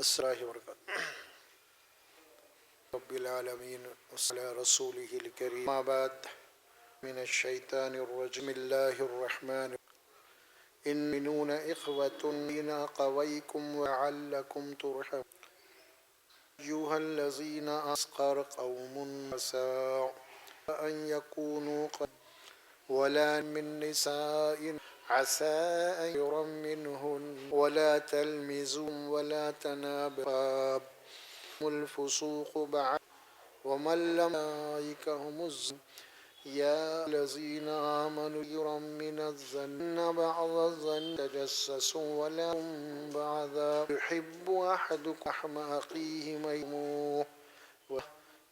السلام وبرکاتہ رب العالمین وصلی رسولہ الکریم ما بعد من الشیطان الرجیم اللہ الرحمن انون اخوة بین قویکم وعلکم ترحمون ایها الذین اسقر قوم مساء ان یکونوا قد ولا من نساء عسى أن يرى منهن ولا تلمزوا ولا تنابزوا الفسوق بعد ومن لم أولئك هم الظالمون يا الذين آمنوا كثيرا من الظن بعض الظن تجسسوا ولا تغتابوا بعضا يحب أحدكم لحم أخيه ميتا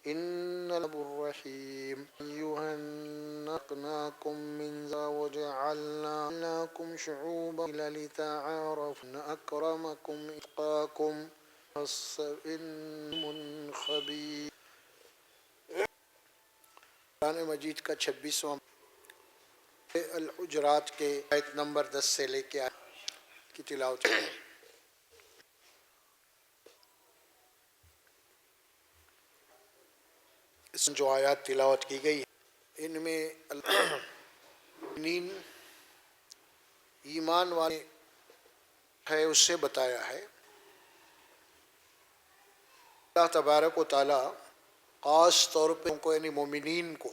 إن الأب الرحيم أيها الناس خلقناكم من ذكر وجعلناكم شعوبا لتعارفوا إن أكرمكم أتقاكم إنكم خبير. قرآن مجید کا 26واں الحجرات کے آیت نمبر 10 سے لے کے کی تلاوت. اس جو آیات تلاوت کی گئی ان میں ایمان والے ہے اس سے بتایا ہے. اللہ تبارک و تعالی خاص طور پہ ان کو یعنی مومنین کو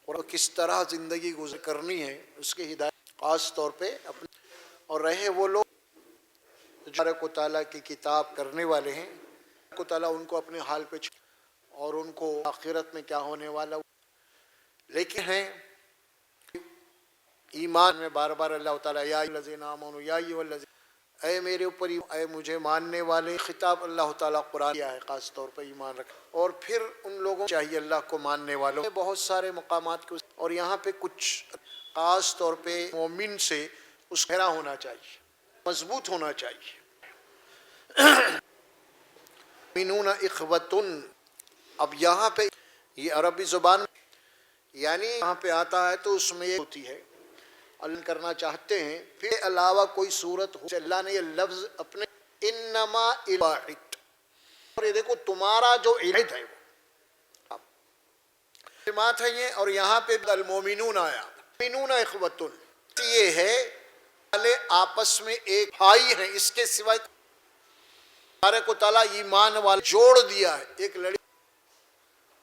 اور کس طرح زندگی گزر کرنی ہے اس کی ہدایت خاص طور پہ اپنے اور رہے وہ لوگ تبارک و تعالی کی کتاب کرنے والے ہیں. تبارک و تعالی ان کو اپنے حال پہ اور ان کو آخرت میں کیا ہونے والا لیکن ہیں ایمان میں بار بار اللہ تعالیٰ یا الذین آمنوا یا ایھا الذین اے میرے اوپر اے مجھے ماننے والے خطاب اللہ تعالیٰ قرآن کیا ہے خاص طور پر ایمان رکھ اور پھر ان لوگوں چاہیے اللہ کو ماننے والوں میں بہت سارے مقامات کے اور یہاں پہ کچھ خاص طور پہ مومن سے اس گہرا ہونا چاہیے مضبوط ہونا چاہیے. منون اخوتن اب یہاں پہ یہ عربی زبان یعنی یہاں پہ آتا ہے تو اس میں یہ ہوتی ہے اللہ کرنا چاہتے ہیں پھر علاوہ کوئی صورت ہو اللہ نے یہ لفظ اپنے انما الواحد اور یہ دیکھو تمہارا جو عہد ہے وہ کلمات ہے یہ اور یہاں پہ المومنون آیا مومنون اخوتن یہ ہے والے آپس میں ایک بھائی ہیں اس کے سوائے تبارک و تعالیٰ ایمان والے جوڑ دیا ہے ایک لڑکی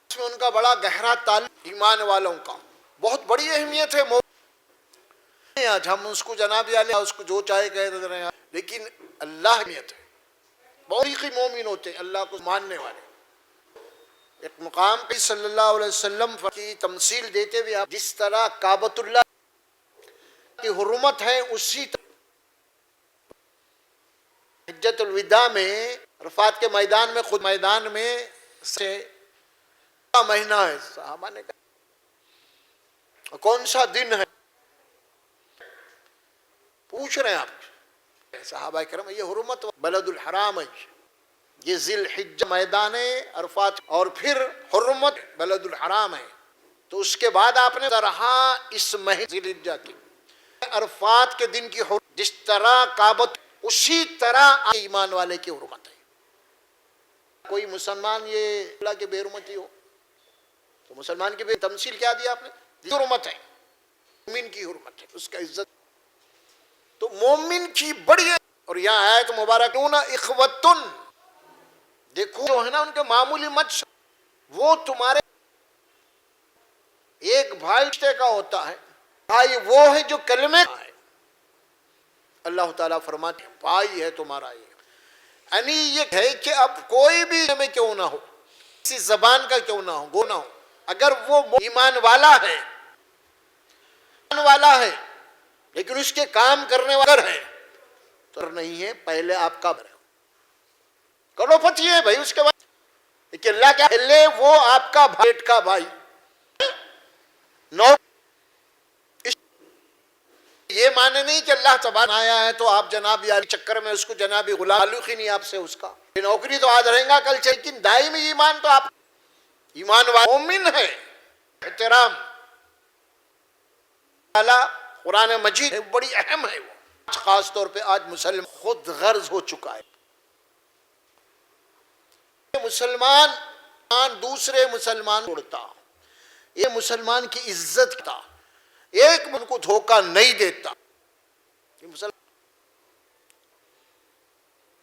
اس میں ان کا بڑا گہرا تعلق ایمان والوں کا بہت بڑی اہمیت ہے. آج ہم اس کو جناب علیہ اس کو جو چاہے کہہ رہے ہیں لیکن اللہ اہمیت ہے بہت ہی مومن ہوتے ہیں اللہ کو ماننے والے. ایک مقام پہ صلی اللہ علیہ وسلم کی تمثیل دیتے ہوئے آپ جس طرح کعبۃ اللہ کی حرمت ہے اسی طرح حجۃ الوداع میں عرفات کے میدان میں خود میدان میں سے مہینہ ہے. صحابہ نے کہا کون سا دن ہے پوچھ رہے ہیں آپ صحابہ کرام یہ حرمت بلد الحرام ہے یہ ذی الحجہ میدان عرفات اور پھر حرمت بلد الحرام ہے تو اس کے بعد آپ نے رہا اس مہینے ذی الحجہ کی عرفات کے دن کی حرمت جس طرح کعبۃ اسی طرح ایمان والے کی حرمت ہے. کوئی مسلمان یہ اللہ کے بے حرمتی ہو تو مسلمان کی بے تمثیل کیا دیا آپ نے حرمت ہے مومن کی حرمت ہے اس کا عزت تو مومن کی بڑی ہے. اور یہاں آیت مبارک اخوتن دیکھو جو ہے نا ان کے معمولی مت وہ تمہارے ایک بھائی رشتے کا ہوتا ہے بھائی وہ ہے جو کلمے کا ہے. اللہ تعالیٰ فرماتے ہیں بھائی ہے تمہارا یہ یعنی یہ ہے کہ اب کوئی بھی میں کیوں نہ ہو کسی زبان کا کیوں نہ ہو گو نہ ہو اگر وہ ایمان والا ہے لیکن اس کے کام کرنے والا ہے تو نہیں ہے پہلے آپ کا کروڑ پتی ہے بھائی اس کے بعد لیکن اللہ کیا پہلے وہ آپ کا بھیٹ کا بھائی نو یہ معنی نہیں کہ اللہ تبارک آیا ہے تو آپ جناب یاری چکر میں اس کو جنابی غلام تعلق ہی نہیں آپ سے اس کا نوکری تو آج رہیں گا کل چاہیے لیکن دائمی ایمان تو آپ ایمان والا مومن ہے. احترام قرآن مجید بڑی اہم ہے وہ خاص طور پہ آج مسلم خود غرض ہو چکا ہے مسلمان دوسرے مسلمان توڑتا، یہ مسلمان کی عزت کرتا، ایک من کو دھوکہ نہیں دیتا. یہ مسلمان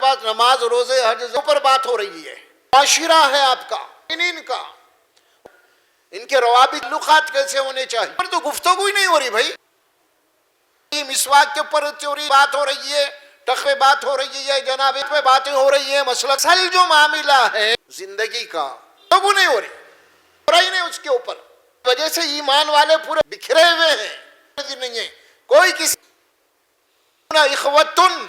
بات نماز روزے حج پر بات ہو رہی ہے، معاشرہ ہے آپ کا، ان کا، ان کے روابط تعلقات کیسے ہونے چاہیے، پر تو گفتگو ہی نہیں ہو رہی بھائی. مسواک کے اوپر تھیوری بات ہو رہی ہے، ٹخ پہ بات ہو رہی ہے، جناب پہ باتیں ہو رہی ہیں، مسئلہ اصل جو معاملہ ہے زندگی کا گفتگو نہیں ہو رہی، ہو رہی نہیں اس کے اوپر. وجہ سے ایمان والے پورے بکھرے ہوئے ہیں، نہیں ہے کوئی کسی اخوتن.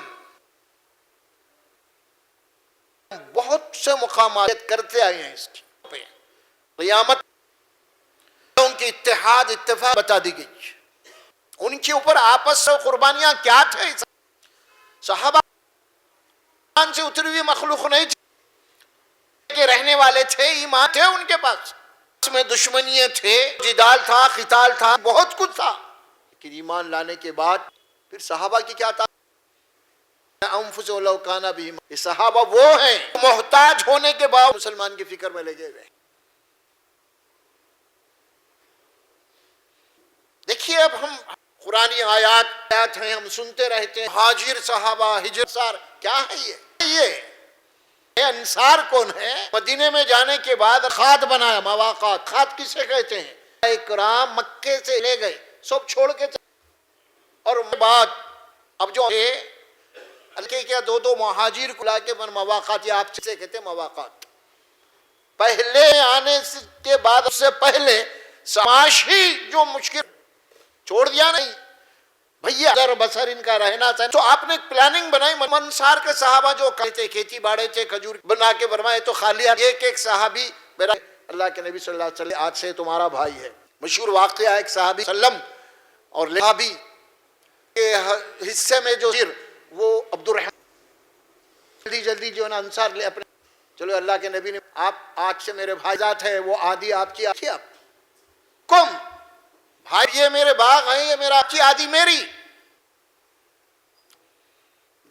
بہت سے مقامات کرتے آئے ہیں اس کی قیامت ان کی اتحاد اتفاق بتا دی گئی، ان کے اوپر آپس سے قربانیاں کیا تھے. صحابہ سے اتری ہوئی مخلوق نہیں تھے کہ رہنے والے تھے، ایمان تھے ان کے پاس، اس میں دشمنیاں تھے، جدال تھا، قتال تھا، بہت کچھ تھا، لیکن ایمان لانے کے بعد پھر صحابہ کی کیا تھا، انفسهم لو کان بہم. یہ صحابہ وہ ہیں محتاج ہونے کے بعد مسلمان کی فکر میں لگے ہوئے. دیکھیے اب ہم قرآنی آیات ہیں، ہم سنتے رہتے ہیں، ہاجر صحابہ، ہجر سار، کیا ہے یہ انصار کون ہے؟ مدینے میں جانے کے بعد خات بنایا، مواقات. خات کسے کہتے ہیں؟ اکرام مکے سے لے گئے، سب چھوڑ کے اور بعد اب جو ہے کیا دو مہاجر کو لا کے مواقات، یا آپ سے کہتے ہیں مواقات. پہلے آنے کے بعد اس سے پہلے معاشی جو مشکل چھوڑ دیا نہیں بھیا، اگر بسر ان کا رہنا چاہے تو آپ نے پلاننگ بنائی. انصار کے صحابہ جو کہتے کھیتی باڑے تھے، کھجور بنا کے فرمائے تو خالی ایک صحابی میرا اللہ کے نبی صلی اللہ علیہ وسلم آج سے تمہارا بھائی ہے. مشہور واقعہ ایک صحابی سلم اور صحابی کے حصے میں جو وہ عبد الرحمن جلدی جو ہے نا انصار لے اپنے، چلو اللہ کے نبی نے آپ آج سے میرے بھائی ذات ہے، وہ آدھی آپ کی آپ کم بھائی، یہ میرے باغ ہیں، یہ میرا آپ کی آدھی میری.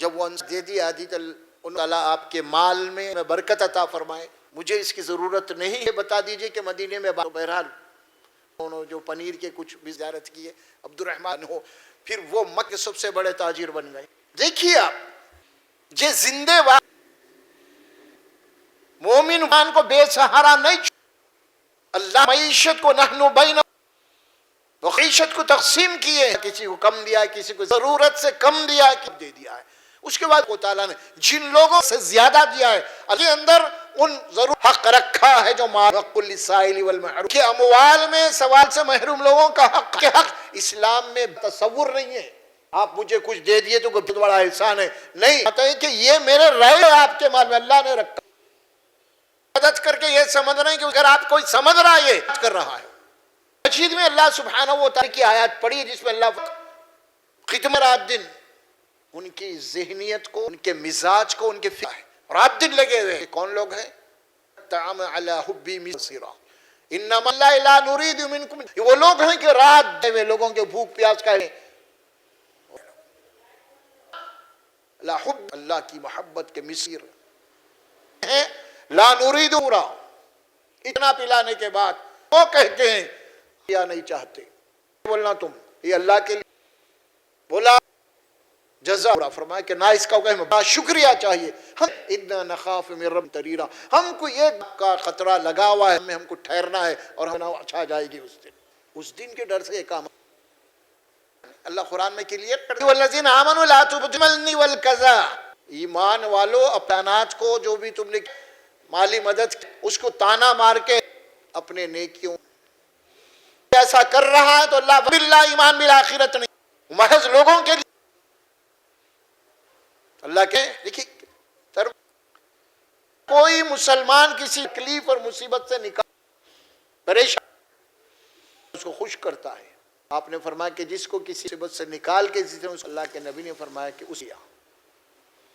جب وہ دے دی آدھی تو اللہ آپ کے مال میں برکت عطا فرمائے، مجھے اس کی ضرورت نہیں ہے. بتا دیجئے کہ مدینے میں بہرحال جو پنیر کے کچھ بھی زیارت کی ہے عبد الرحمن ہو، پھر وہ مکہ کے سب سے بڑے تاجر بن گئے. دیکھیے آپ یہ زندے مومن کو بے سہارا نہیں، اللہ معیشت کو نحن بین معیشت کو تقسیم کیے، کسی کو کم دیا، کسی کو ضرورت سے کم دیا، دے دیا ہے. اس کے بعد اللہ تعالیٰ نے جن لوگوں سے زیادہ دیا ہے علی اندر ان ضرور حق رکھا ہے جو حق للسائل والمحروم، کہ اموال میں سوال سے محروم لوگوں کا حق کے حق اسلام میں تصور نہیں ہے. آپ مجھے کچھ دے دیے تو کوئی بڑا احسان ہے، نہیں، پتہ ہے کہ یہ میرے رہے آپ کے مال میں اللہ نے رکھا. مدد کر کے یہ سمجھ رہے ہیں کہ اگر آپ کوئی سمجھ رہا ہے یہ کر رہا ہے. مجید میں اللہ سبحانہ و تعالی کی آیات پڑھی جس میں اللہ خدمت رات دن ان کی ذہنیت کو، ان کے مزاج کو، ان کے فکر ہے، رات دن لگے ہوئے. کون لوگ ہیں؟ طعام علی حبی مسیرا انما لا نريد منکم، وہ لوگ ہیں کہ رات میں لوگوں کے بھوک پیاس کا لا حب، اللہ کی محبت کے مسیر ہیں. لا نريد، اتنا پلانے کے بعد وہ کہتے ہیں یا نہیں چاہتے بولنا تم، یہ اللہ کے لیے بولا جزا. فرمایا کہ نہ اس کا بڑا شکریہ چاہیے. ہم انا نخاف من رب تریرا، ہم کو یہ کا خطرہ لگا ہوا ہے، ہم کو ٹھہرنا ہے اور ہم اچھا جائے گی اس دن کے ڈر سے یہ کام اللہ قرآن میں کلیئر کر دیا. والذین آمنوا لا تبطلوا المن والکذا، ایمان والو اپنے اناج کو جو بھی تم نے مالی مدد اس کو تانا مار کے اپنے نیکیوں ایسا کر رہا ہے تو اللہ باللہ ایمان بالآخرت نہیں، محض لوگوں کے لیے اللہ کے. دیکھیے کوئی مسلمان کسی تکلیف اور مصیبت سے نکال پریشان اس کو خوش کرتا ہے. آپ نے فرمایا کہ جس کو کسی مصیبت سے نکال کے اللہ کے نبی نے فرمایا کہ اسی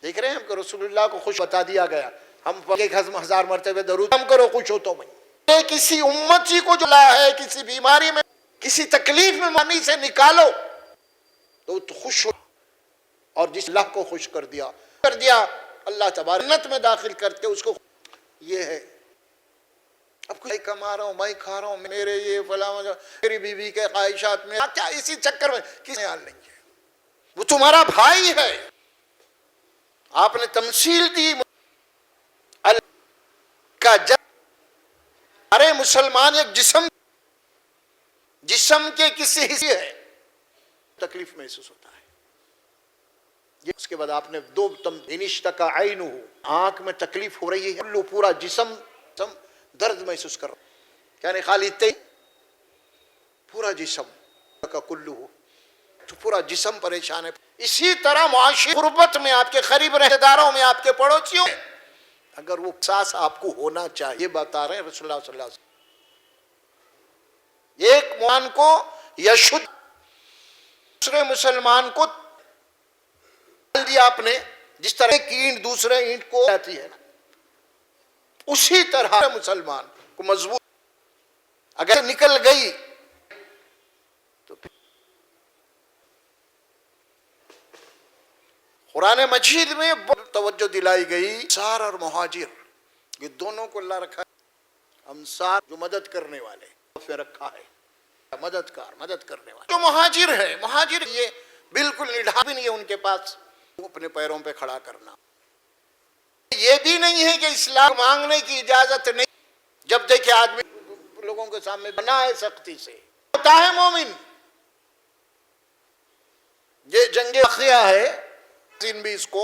دیکھ رہے ہیں ہم کو رسول اللہ کو خوش بتا دیا گیا. ہم 1000 مرتبہ درود ہم کرو خوش ہو تو میں کسی امتی کو جو ہے کسی بیماری میں کسی تکلیف میں مانی سے نکالو تو خوش ہو، اور جس اللہ کو خوش کر دیا اللہ تبارک جنت میں داخل کرتے اس کو یہ ہے. اب کچھ کما رہا ہوں، میں کھا رہا ہوں، میرے یہ فلاں میری بیوی کے خواہشات میں کیا، اسی چکر میں کسی حال نہیں ہے. وہ تمہارا بھائی ہے. آپ نے تمثیل دی کا ارے مسلمان ایک جسم کے کسی حصے ہے، تکلیف محسوس ہوتا ہے. اس کے بعد آپ نے دو انشتکا عینہ، آنکھ میں تکلیف ہو رہی ہے، پورا جسم درد محسوس کر رہا ہے، یعنی خالی پورا جسم کا کلو، تو پورا جسم پریشان ہے. اسی طرح معاشی قربت میں، آپ کے قریب رشتہ داروں میں، آپ کے پڑوسیوں میں اگر وہ احساس آپ کو ہونا چاہیے، بتا رہے ہیں رسول اللہ صلی اللہ علیہ وسلم. ایک مسلمان کو یشد، دوسرے مسلمان کو دیا آپ نے، جس طرح ایک اینٹ دوسرے اینٹ کو جاتی ہے، اسی طرح مسلمان کو مضبوط اگر نکل گئی تو قرآن مجید میں بہت توجہ دلائی گئی. انصار اور مہاجر، یہ دونوں کو اللہ رکھا ہے. انصار جو مدد کرنے والے پہ رکھا ہے، مدد کرنے والے. جو مہاجر ہے، مہاجر یہ بالکل نڈھا بھی نہیں ہے ان کے پاس اپنے پیروں پہ کھڑا کرنا. یہ بھی نہیں ہے کہ اسلام مانگنے کی اجازت نہیں. جب دیکھے آدمی لوگوں کے سامنے بنا ہے سختی سے، ہوتا ہے مومن. یہ جنگ واقعہ ہے، بھی اس کو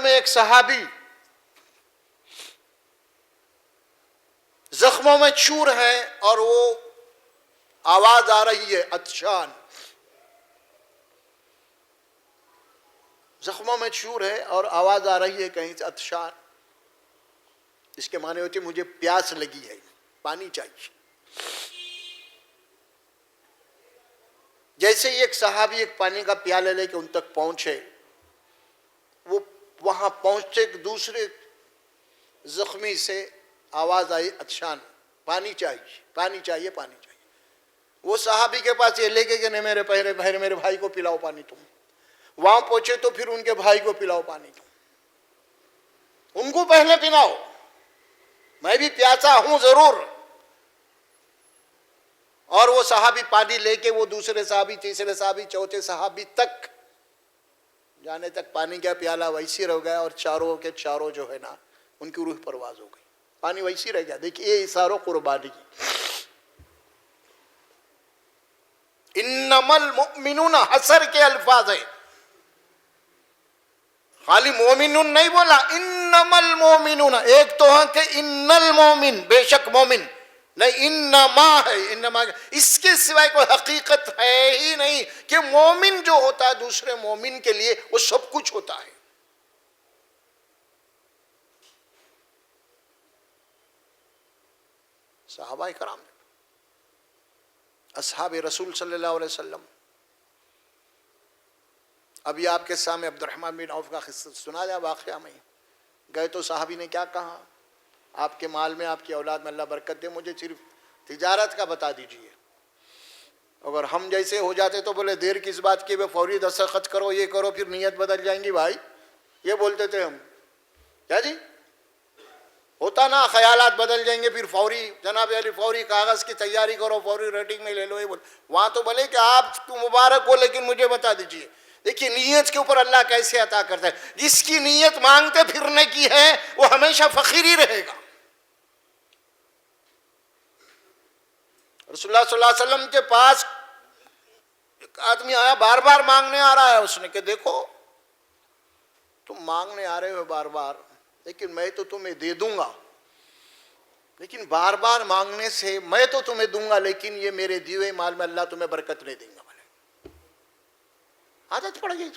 میں ایک صحابی زخموں میں چور ہے اور وہ آواز آ رہی ہے عطشان. زخموں میں چور ہے اور آواز آ رہی ہے کہیں سے عطشان. اس کے معنی ہوتے مجھے پیاس لگی ہے, پانی چاہیے. جیسے ہی ایک صحابی ایک پانی کا پیالہ لے کے ان تک پہنچے, وہ وہاں پہنچے دوسرے زخمی سے آواز آئی عطشان, پانی چاہیے پانی چاہیے پانی چاہیے. وہ صحابی کے پاس یہ لے کے کہ نہیں میرے پہلے میرے بھائی کو پلاؤ پانی تم. وہاں پہنچے تو پھر ان کے بھائی کو پلاؤ پانی تم, ان کو پہلے پلاؤ, میں بھی پیاسا ہوں ضرور. اور وہ صحابی پانی لے کے وہ دوسرے صحابی, تیسرے صحابی, چوتھے صحابی تک جانے تک پانی کا پیالہ ویسی رہ گیا, اور چاروں کے چاروں جو ہے نا ان کی روح پرواز ہو گئی, پانی ویسی رہ گیا. دیکھیے یہ اثار و قربانی. انما المؤمنون حسر کے الفاظ ہیں, خالی مومنون نہیں بولا, انما المؤمنون. ایک تو ہے کہ ان المؤمن بے شک مومن, نہیں انما ہے, انما اس کے سوائے کوئی حقیقت ہے ہی نہیں کہ مومن جو ہوتا ہے دوسرے مومن کے لیے وہ سب کچھ ہوتا ہے. صحابہ کرام, اصحاب رسول صلی اللہ علیہ وسلم. ابھی آپ کے سامنے عبد الرحمن بن عوف کا قصہ سنا جا. واقعہ میں گئے تو صحابی نے کیا کہا, آپ کے مال میں آپ کی اولاد میں اللہ برکت دے, مجھے صرف تجارت کا بتا دیجئے. اگر ہم جیسے ہو جاتے تو بولے دیر کس بات کی, فوری دستخط کرو, یہ کرو, پھر نیت بدل جائیں گی بھائی, یہ بولتے تھے ہم. کیا جی ہوتا نا, خیالات بدل جائیں گے, پھر فوری جناب علی فوری کاغذ کی تیاری کرو, فوری ریٹنگ میں لے لو. یہ بول وہاں تو بولے کہ آپ تو مبارک ہو لیکن مجھے بتا دیجئے. دیکھیے نیت کے اوپر اللہ کیسے عطا کرتا ہے. جس کی نیت مانگتے پھرنے کی ہے وہ ہمیشہ فقیر ہی رہے گا. رسول اللہ صلی اللہ علیہ وسلم کے پاس ایک آدمی آیا, بار بار مانگنے آ رہا ہے. اس نے کہ دیکھو تم مانگنے آ رہے ہو بار بار, لیکن میں تو تمہیں دے دوں گا, لیکن بار بار مانگنے سے میں تو تمہیں دوں گا, لیکن یہ میرے دیے ہوئے مال میں اللہ تمہیں برکت نہیں دیں گا. عادت پڑ گئی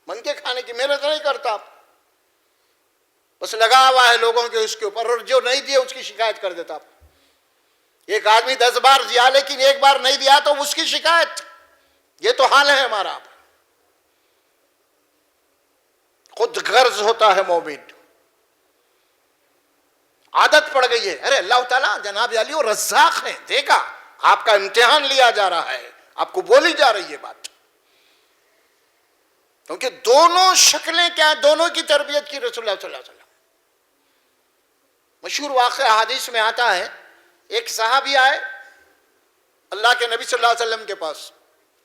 من کے کھانے کی, محنت نہیں کرتا, بس لگا ہوا ہے لوگوں کے اس کے اوپر, اور جو نہیں دیا اس کی شکایت کر دیتا. ایک آدمی 10 بار دیا لیکن ایک بار نہیں دیا تو اس کی شکایت. یہ تو حال ہے ہمارا. خود غرض ہوتا ہے مومن, عادت پڑ گئی ہے. ارے اللہ تعالیٰ جناب علی وہ رزاق ہے, دیکھا آپ کا امتحان لیا جا رہا ہے, آپ کو بولی جا رہی ہے بات, کیونکہ دونوں شکلیں کیا, دونوں کی تربیت کی رسول اللہ صلی اللہ علیہ وسلم. مشہور واقعہ حدیث میں آتا ہے, ایک صحابی آئے اللہ کے نبی صلی اللہ علیہ وسلم کے پاس.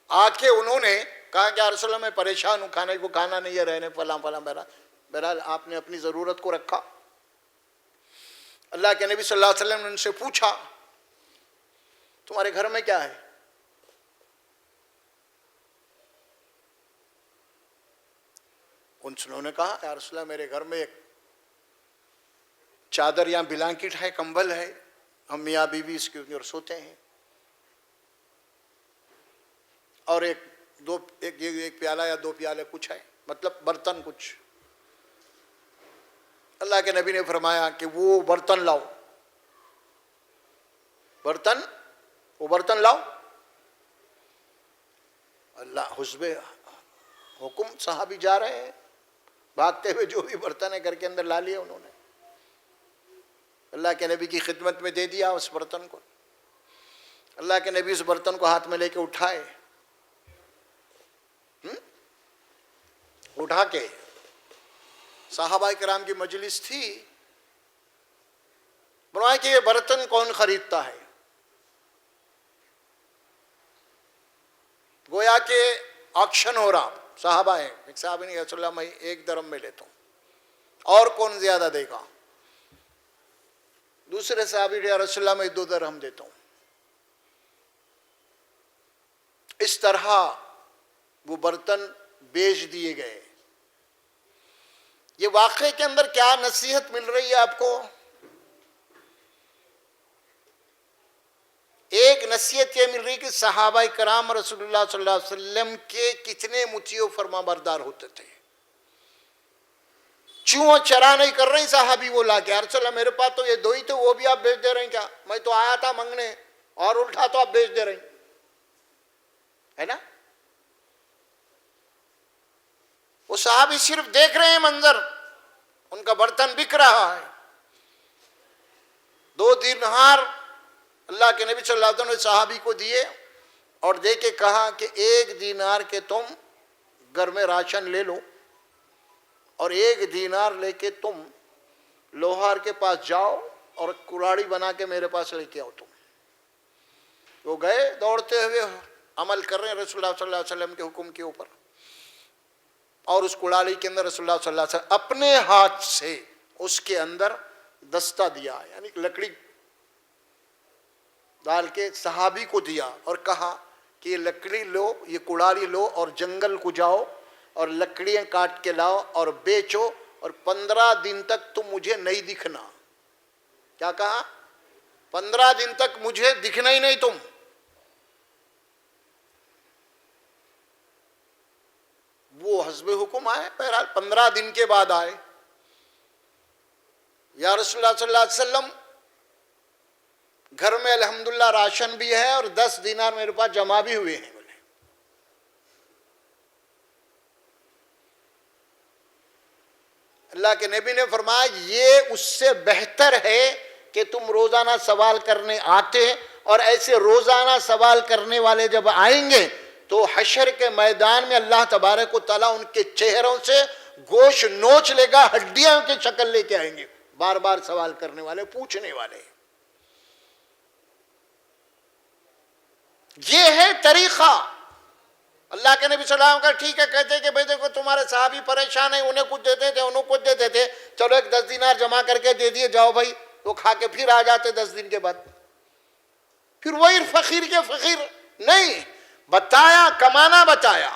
آ کے انہوں نے کہا کہ رسول اللہ میں پریشان ہوں, کھانے کو کھانا نہیں ہے, رہنے فلاں فلاں. بہرحال آپ نے اپنی ضرورت کو رکھا. اللہ کے نبی صلی اللہ علیہ وسلم نے ان سے پوچھا تمہارے گھر میں کیا ہے؟ انہوں نے کہا یا رسول اللہ میرے گھر میں ایک چادر یا بلانکٹ ہے, کمبل ہے, ہم میاں بیوی اس کے اوپر سوتے ہیں, اور ایک پیالہ یا 2 پیالے کچھ ہے, مطلب برتن کچھ. اللہ کے نبی نے فرمایا کہ وہ برتن لاؤ, وہ برتن لاؤ. اللہ حسب حکم, صحابی جا رہے ہیں بھاگتے ہوئے, جو بھی برتن ہے گھر کے اندر لا لیا انہوں نے. اللہ کے نبی کی خدمت میں دے دیا اس برتن کو. اللہ کے نبی اس برتن کو ہاتھ میں لے کے اٹھائے, اٹھا کے صحابہ کرام کی مجلس تھی, بنوایا کہ یہ برتن کون خریدتا ہے. گویا کہ آکشن ہو رہا, صحابہ ہیں. ایک صحابی نے رسول اللہ میں 1 درہم میں لیتا ہوں, اور کون زیادہ دے گا؟ دوسرے صحابی نے رسول اللہ میں 2 درہم دیتا ہوں. اس طرح وہ برتن بیچ دیے گئے. یہ واقعے کے اندر کیا نصیحت مل رہی ہے آپ کو؟ ایک نصیحت یہ مل رہی کہ صحابہ کرام رسول اللہ صلی اللہ علیہ وسلم کے کتنے مطیع و فرما بردار ہوتے تھے. چوں چرا نہیں کر رہے صحابی وہ لا کے، رسول اللہ میرے پاس تو یہ دو ہی تھے، وہ بھی آپ بیچ دے رہے ہیں کیا؟ میں تو آیا تھا منگنے اور الٹا تو آپ بیچ دے رہے ہیں، ہے نا؟ وہ صحابی صرف دیکھ رہے ہیں منظر، ان کا برتن بک رہا ہے. 2 دینار اللہ کے نبی صلی اللہ علیہ وسلم نے صحابی کو دیے اور دے کے کہا کہ 1 دینار کے تم گھر میں راشن لے لو اور 1 دینار لے کے تم لوہار کے پاس جاؤ اور کلاڑی بنا کے میرے پاس لے کے آؤ. تم وہ گئے دوڑتے ہوئے عمل کر رہے ہیں رسول اللہ صلی اللہ علیہ وسلم کے حکم کے اوپر، اور اس کلاڑی کے اندر رسول اللہ صلی اللہ علیہ وسلم اپنے ہاتھ سے اس کے اندر دستہ دیا، یعنی لکڑی ڈال کے صحابی کو دیا اور کہا کہ یہ لکڑی لو، یہ کلاڑی لو اور جنگل کو جاؤ اور لکڑیاں کاٹ کے لاؤ اور بیچو اور 15 دن تک تم مجھے نہیں دکھنا. کیا کہا؟ 15 دن تک مجھے دکھنا ہی نہیں تم. وہ حسب حکم آئے، بہرحال 15 دن کے بعد آئے. یا رسول اللہ صلی اللہ علیہ وسلم گھر میں الحمدللہ راشن بھی ہے اور 10 دینار میرے پاس جمع بھی ہوئے ہیں. بولے اللہ کے نبی نے فرمایا یہ اس سے بہتر ہے کہ تم روزانہ سوال کرنے آتے، اور ایسے روزانہ سوال کرنے والے جب آئیں گے تو حشر کے میدان میں اللہ تبارک و تعالیٰ ان کے چہروں سے گوشت نوچ لے گا، ہڈیاں کی شکل لے کے آئیں گے. بار بار سوال کرنے والے، پوچھنے والے. یہ ہے طریقہ اللہ کے نبی صلی اللہ علیہ وسلم کا. ٹھیک ہے، کہتے کہ بھئی دیکھو تمہارے صحابی پریشان ہیں، انہیں کچھ دیتے تھے انہیں کچھ دیتے تھے، چلو 10 دینار جمع کر کے دے دیے، جاؤ بھائی. وہ کھا کے پھر آ جاتے 10 دن کے بعد. پھر وہی فقیر کے فقیر نہیں، بتایا، کمانا بتایا،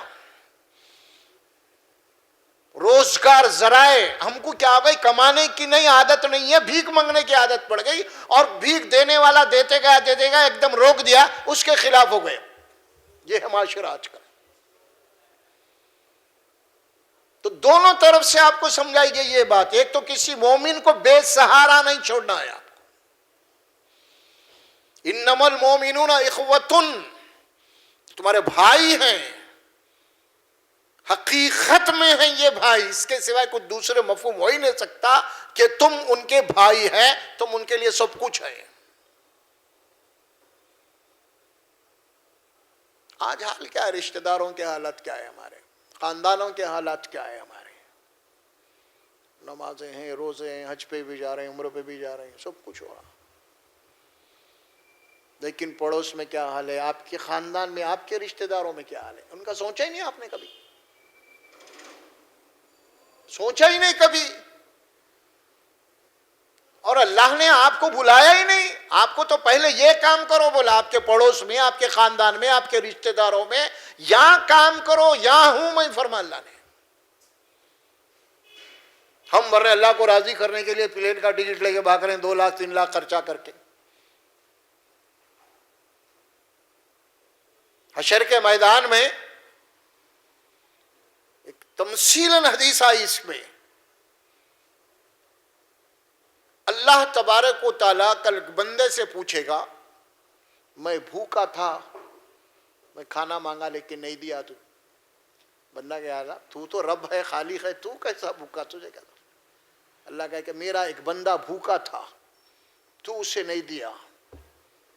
روزگار ذرائع. ہم کو کیا بھائی کمانے کی نہیں عادت نہیں ہے، بھیک مانگنے کی عادت پڑ گئی، اور بھیک دینے والا دیتے گیا دیتے گیا، ایک دم روک دیا، اس کے خلاف ہو گئے. یہ ہے معاشرہ آج کل. تو دونوں طرف سے آپ کو سمجھائی گئی یہ بات. ایک تو کسی مومن کو بے سہارا نہیں چھوڑنا ہے آپ کو. انما المومنون اخوۃ، تمہارے بھائی ہیں، حقیقت میں ہیں یہ بھائی، اس کے سوائے کچھ دوسرے مفہوم ہو ہی نہیں سکتا کہ تم ان کے بھائی ہیں، تم ان کے لیے سب کچھ ہے. آج حال کیا ہے؟ رشتہ داروں کے حالات کیا ہے؟ ہمارے خاندانوں کے حالات کیا ہے؟ ہمارے نمازیں ہیں، روزے ہیں، حج پہ بھی جا رہے ہیں، عمرہ پہ بھی جا رہے ہیں، سب کچھ ہو رہا، لیکن پڑوس میں کیا حال ہے؟ آپ کے خاندان میں، آپ کے رشتہ داروں میں کیا حال ہے؟ ان کا سوچا ہی نہیں آپ نے کبھی؟ سوچا ہی نہیں کبھی. اور اللہ نے آپ کو بلایا ہی نہیں. آپ کو تو پہلے یہ کام کرو بولا، آپ کے پڑوس میں، آپ کے خاندان میں، آپ کے رشتہ داروں میں، یہاں کام کرو، یہاں ہوں میں، فرما اللہ نے. ہم بر اللہ کو راضی کرنے کے لیے پلین کا ٹکٹ لے کے بھاگ رہے ہیں 2 لاکھ 3 لاکھ خرچہ کر کے. حشر کے میدان میں ایک تمثیلاً حدیث آئی، اس میں اللہ تبارک و تعالیٰ کل بندے سے پوچھے گا، میں بھوکا تھا، میں کھانا مانگا لیکن نہیں دیا، تو بندہ کہا تھا تو تو رب ہے، خالق ہے، تو کیسا بھوکا؟ تجھے کہا تھا. اللہ کہا کہ میرا ایک بندہ بھوکا تھا، تو اسے نہیں دیا.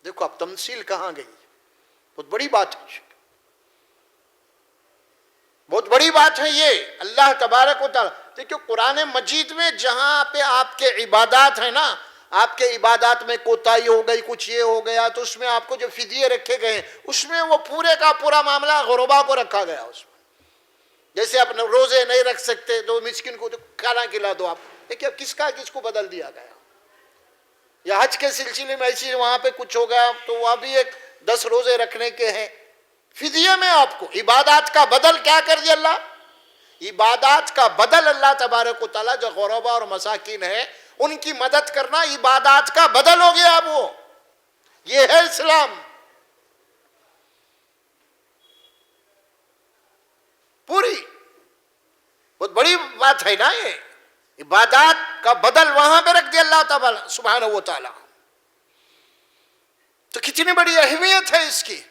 دیکھو اب تمثیل کہاں گئی. بہت بڑی بات ہے، بہت بڑی بات ہے یہ. اللہ تبارک و تعالیٰ دیکھو قرآن مجید میں جہاں پہ آپ کے عبادات ہیں نا، آپ کے عبادات میں کوتاہی ہو گئی، کچھ یہ ہو گیا، تو اس میں آپ کو جو فدیے رکھے گئے اس میں وہ پورے کا پورا معاملہ غربا کو رکھا گیا. اس میں جیسے آپ روزے نہیں رکھ سکتے تو مسکین کو کھانا کھلا دو. آپ دیکھیے کس کا کس کو بدل دیا گیا. یا حج کے سلسلے میں ایسی وہاں پہ کچھ ہو گیا تو وہاں بھی ایک 10 روزے رکھنے کے ہیں. فدیے میں آپ کو عبادات کا بدل کیا کر دیا اللہ؟ عبادات کا بدل اللہ تبارک و تعالیٰ جو غربا اور مساکین ہے ان کی مدد کرنا عبادات کا بدل ہو گیا. اب وہ یہ ہے اسلام. پوری بہت بڑی بات ہے نا یہ. عبادات کا بدل وہاں پہ رکھ دیا اللہ تعالیٰ سبحانہ و تعالیٰ. تو کتنی بڑی اہمیت ہے اس کی.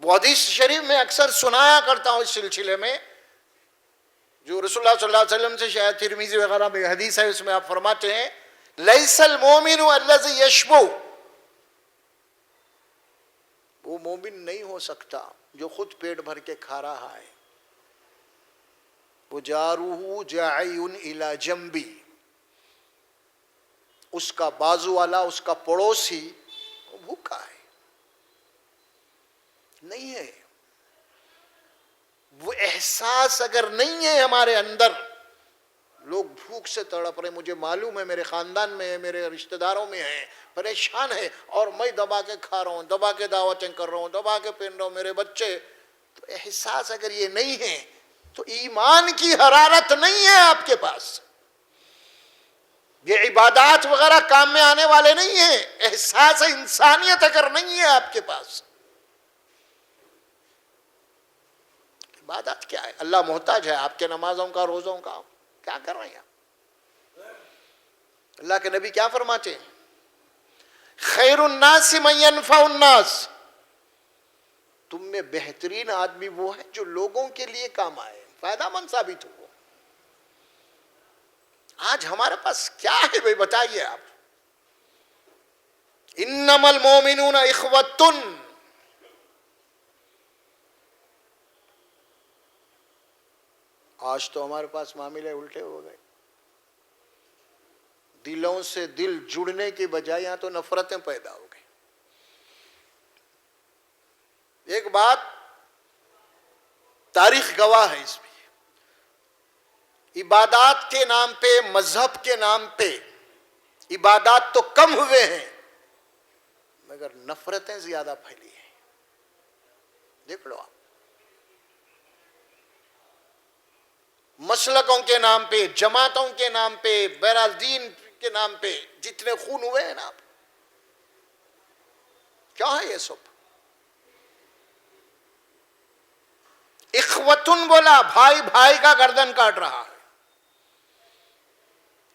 وہ حدیث شریف میں اکثر سنایا کرتا ہوں اس سلسلے میں, جو رسول اللہ صلی اللہ علیہ وسلم سے شاید ترمذی وغیرہ میں حدیث ہے, اس میں آپ فرماتے ہیں لیس المومن الذی یشبع, وہ مومن نہیں ہو سکتا جو خود پیٹ بھر کے کھا رہا ہے. وہ جارہ جاعی الی جنبی, اس کا بازو والا, اس کا پڑوسی وہ بھوکا ہے, نہیں ہے. وہ احساس اگر نہیں ہے ہمارے اندر, لوگ بھوک سے تڑپ رہے, مجھے معلوم ہے میرے خاندان میں ہے, میرے رشتہ داروں میں ہے, پریشان ہے, اور میں دبا کے کھا رہا ہوں, دبا کے دعوتیں کر رہا ہوں, دبا کے پہن رہا ہوں, میرے بچے. تو احساس اگر یہ نہیں ہے تو ایمان کی حرارت نہیں ہے آپ کے پاس. یہ عبادات وغیرہ کام میں آنے والے نہیں ہیں. احساس انسانیت اگر نہیں ہے آپ کے پاس, عبادت کیا ہے؟ اللہ محتاج ہے آپ کے نمازوں کا, روزوں کا. کیا کر رہے ہیں آپ؟ اللہ کے نبی کیا فرماتے ہیں؟ خیر الناس من ينفع الناس, تم میں بہترین آدمی وہ ہے جو لوگوں کے لیے کام آئے, فائدہ مند ثابت ہو. آج ہمارے پاس کیا ہے بھائی بتائیے آپ؟ انما المؤمنون اخوۃ, آج تو ہمارے پاس معاملے الٹے ہو گئے. دلوں سے دل جڑنے کے بجائے یہاں تو نفرتیں پیدا ہو گئی. ایک بات تاریخ گواہ ہے اس میں, عبادات کے نام پہ, مذہب کے نام پہ عبادات تو کم ہوئے ہیں مگر نفرتیں زیادہ پھیلی ہیں. دیکھ لو آپ, مسلکوں کے نام پہ, جماعتوں کے نام پہ, بہرحال دین کے نام پہ جتنے خون ہوئے ہیں نا آپ, کیا ہے یہ سب؟ اخوتن بولا, بھائی بھائی کا گردن کاٹ رہا ہے.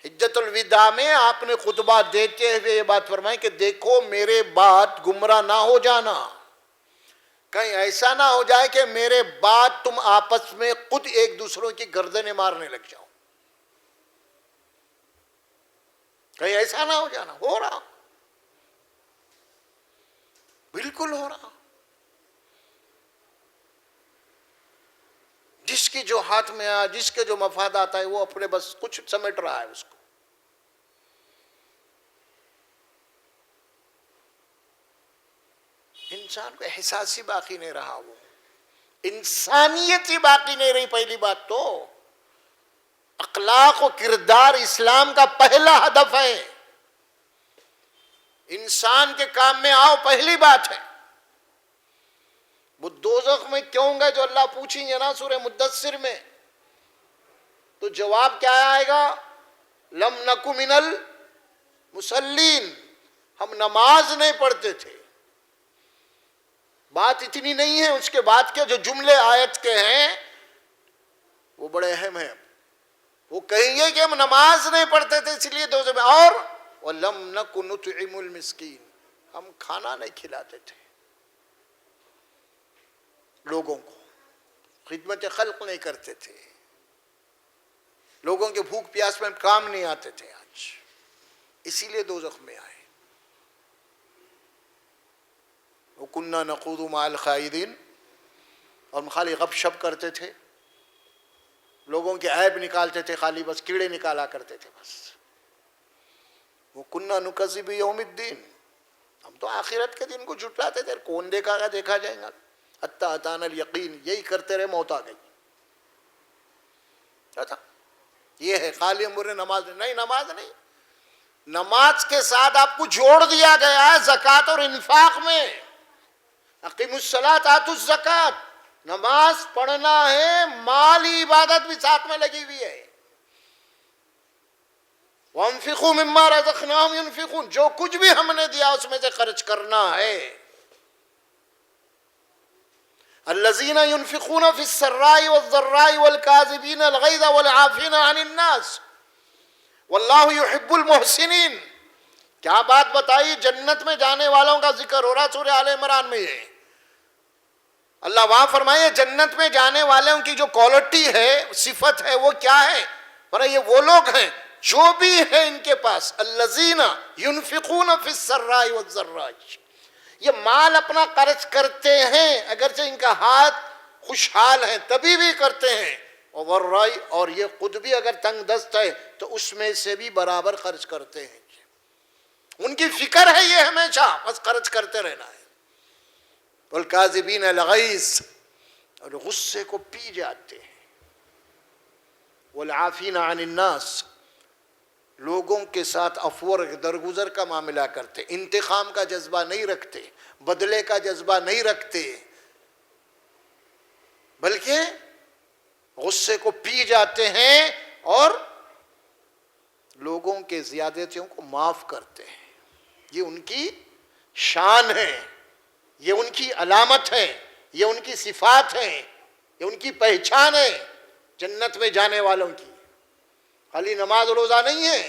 حجت الوداع میں آپ نے خطبہ دیتے ہوئے یہ بات فرمائی کہ دیکھو میرے بعد گمراہ نہ ہو جانا, کہیں ایسا نہ ہو جائے کہ میرے بعد تم آپس میں خود ایک دوسروں کی گردنیں مارنے لگ جاؤ. کہیں ایسا نہ ہو جانا. ہو رہا, بالکل ہو رہا. جس کی جو ہاتھ میں آ, جس کے جو مفاد آتا ہے وہ اپنے بس کچھ سمیٹ رہا ہے اس کو. انسان کو احساس ہی باقی نہیں رہا, وہ انسانیت ہی باقی نہیں رہی. پہلی بات تو اخلاق و کردار اسلام کا پہلا ہدف ہے. انسان کے کام میں آؤ, پہلی بات ہے. وہ دوزخ میں کیوں گئے جو اللہ پوچھیں گے نا سورہ مدثر میں, تو جواب کیا آئے گا؟ لم نک من المصلین, ہم نماز نہیں پڑھتے تھے. بات اتنی نہیں ہے, اس کے بعد کے جو جملے آیت کے ہیں وہ بڑے اہم ہیں. وہ کہیں گے کہ ہم نماز نہیں پڑھتے تھے اس لیے دوزخ میں, اور وَلَمْ نَكُ نُطْعِمُ الْمِسْكِينَ, ہم کھانا نہیں کھلاتے تھے لوگوں کو, خدمت خلق نہیں کرتے تھے, لوگوں کے بھوک پیاس میں کام نہیں آتے تھے. آج اسی لیے دوزخ میں آئے. وَكُنَّا نَخُوضُ مَعَ الْخَائِضِينَ, اور ہم خالی غپ شپ کرتے تھے, لوگوں کے عیب نکالتے تھے, خالی بس کیڑے نکالا کرتے تھے بس. وَكُنَّا نُكَذِّبُ بِيَوْمِ الدِّينِ, ہم تو آخرت کے دن کو جھٹلاتے تھے. کون دیکھا گا, دیکھا جائے گا, حتیٰ اتانا الیقین, یہی کرتے رہے, موت آ گئی. اچھا یہ ہے خالی امر نماز نہیں. نماز نہیں, نماز کے ساتھ آپ کو جوڑ دیا گیا ہے زکوٰۃ اور انفاق میں. اقیموا الصلاۃ آتوا الزکوٰۃ, نماز پڑھنا ہے، مالی عبادت بھی ساتھ میں لگی ہوئی ہے. وَأَنفِقُوا مِمَّا رَزَقْنَاهُمْ يُنْفِقُونَ، جو کچھ بھی ہم نے دیا اس میں سے خرچ کرنا ہے. الَّذِينَ يُنْفِقُونَ فِي السَّرَّاءِ وَالضَّرَّاءِ وَالْكَاظِمِينَ الْغَيْظَ وَالْعَافِينَ عَنِ النَّاسِ وَاللَّهُ يُحِبُّ الْمُحْسِنِينَ. کیا بات بتائی؟ جنت میں جانے والوں کا ذکر ہو رہا سورہ آل عمران میں. یہ اللہ وہاں فرمائے جنت میں جانے والوں کی جو کوالٹی ہے، صفت ہے، وہ کیا ہے؟ پر یہ وہ لوگ ہیں جو بھی ہے ان کے پاس الذین ينفقون فی السراء والضراء، یہ مال اپنا خرچ کرتے ہیں اگرچہ ان کا ہاتھ خوشحال ہے تبھی بھی کرتے ہیں، اور یہ خود بھی اگر تنگ دست ہے تو اس میں سے بھی برابر خرچ کرتے ہیں. ان کی فکر ہے یہ ہمیشہ بس خرچ کرتے رہنا ہے. والکاظمین الغیظ، اور غصے کو پی جاتے ہیں. والعافین عن الناس، لوگوں کے ساتھ عفو اور درگزر کا معاملہ کرتے، انتقام کا جذبہ نہیں رکھتے، بدلے کا جذبہ نہیں رکھتے، بلکہ غصے کو پی جاتے ہیں اور لوگوں کے زیادتیوں کو معاف کرتے ہیں. یہ ان کی شان ہے، یہ ان کی علامت ہے، یہ ان کی صفات ہے، یہ ان کی پہچان ہے جنت میں جانے والوں کی. خالی نماز روزہ نہیں ہے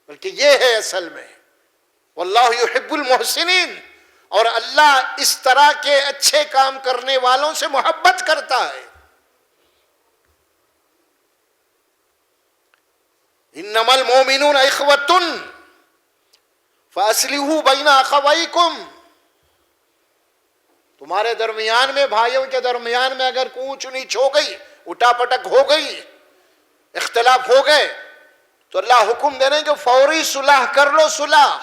بلکہ یہ ہے اصل میں. واللہ یحب المحسنین، اور اللہ اس طرح کے اچھے کام کرنے والوں سے محبت کرتا ہے. انما المؤمنون اخوۃ فاصلحوا بین اخویکم، تمہارے درمیان میں، بھائیوں کے درمیان میں اگر اونچ نیچ ہو گئی، اٹا پٹک ہو گئی، اختلاف ہو گئے تو اللہ حکم دے رہے ہیں کہ فوری صلح کر لو. صلح،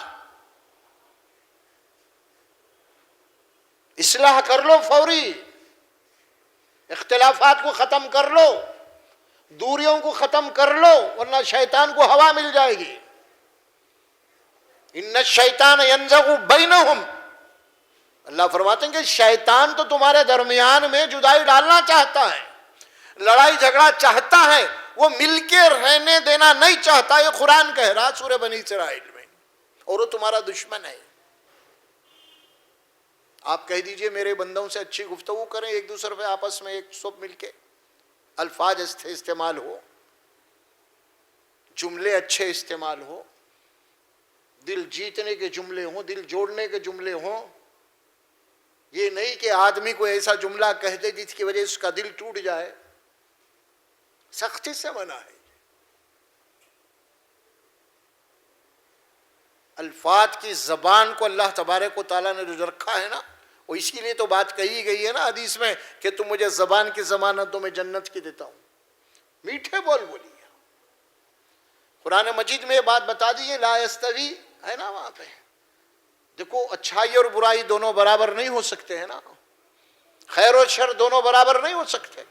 اصلاح کر لو، فوری اختلافات کو ختم کر لو، دوریوں کو ختم کر لو، ورنہ شیطان کو ہوا مل جائے گی. ان الشیطان ینزغ بینہم، اللہ فرماتے ہیں کہ شیطان تو تمہارے درمیان میں جدائی ڈالنا چاہتا ہے، لڑائی جھگڑا چاہتا ہے، وہ مل کے رہنے دینا نہیں چاہتا. یہ قرآن کہہ رہا سورہ بنی اسرائیل میں، اور وہ تمہارا دشمن ہے. آپ کہہ دیجئے میرے بندوں سے اچھی گفتگو کریں، ایک دوسرے پہ آپس میں ایک سب مل کے الفاظ استعمال ہو، جملے اچھے استعمال ہو، دل جیتنے کے جملے ہوں، دل جوڑنے کے جملے ہوں. یہ نہیں کہ آدمی کو ایسا جملہ کہہ دے جس کی وجہ سے اس کا دل ٹوٹ جائے. سختی سے منع ہے. الفاظ کی زبان کو اللہ تبارک و تعالیٰ نے جو رکھا ہے نا، وہ اسی لیے تو بات کہی گئی ہے نا حدیث میں کہ تم مجھے زبان کی ضمانت دو میں جنت کی دیتا ہوں. میٹھے بول بولیے. قرآن مجید میں یہ بات بتا دی ہے، لا یستوی ہے نا وہاں پہ. دیکھو اچھائی اور برائی دونوں برابر نہیں ہو سکتے ہیں نا، خیر و شر دونوں برابر نہیں ہو سکتے.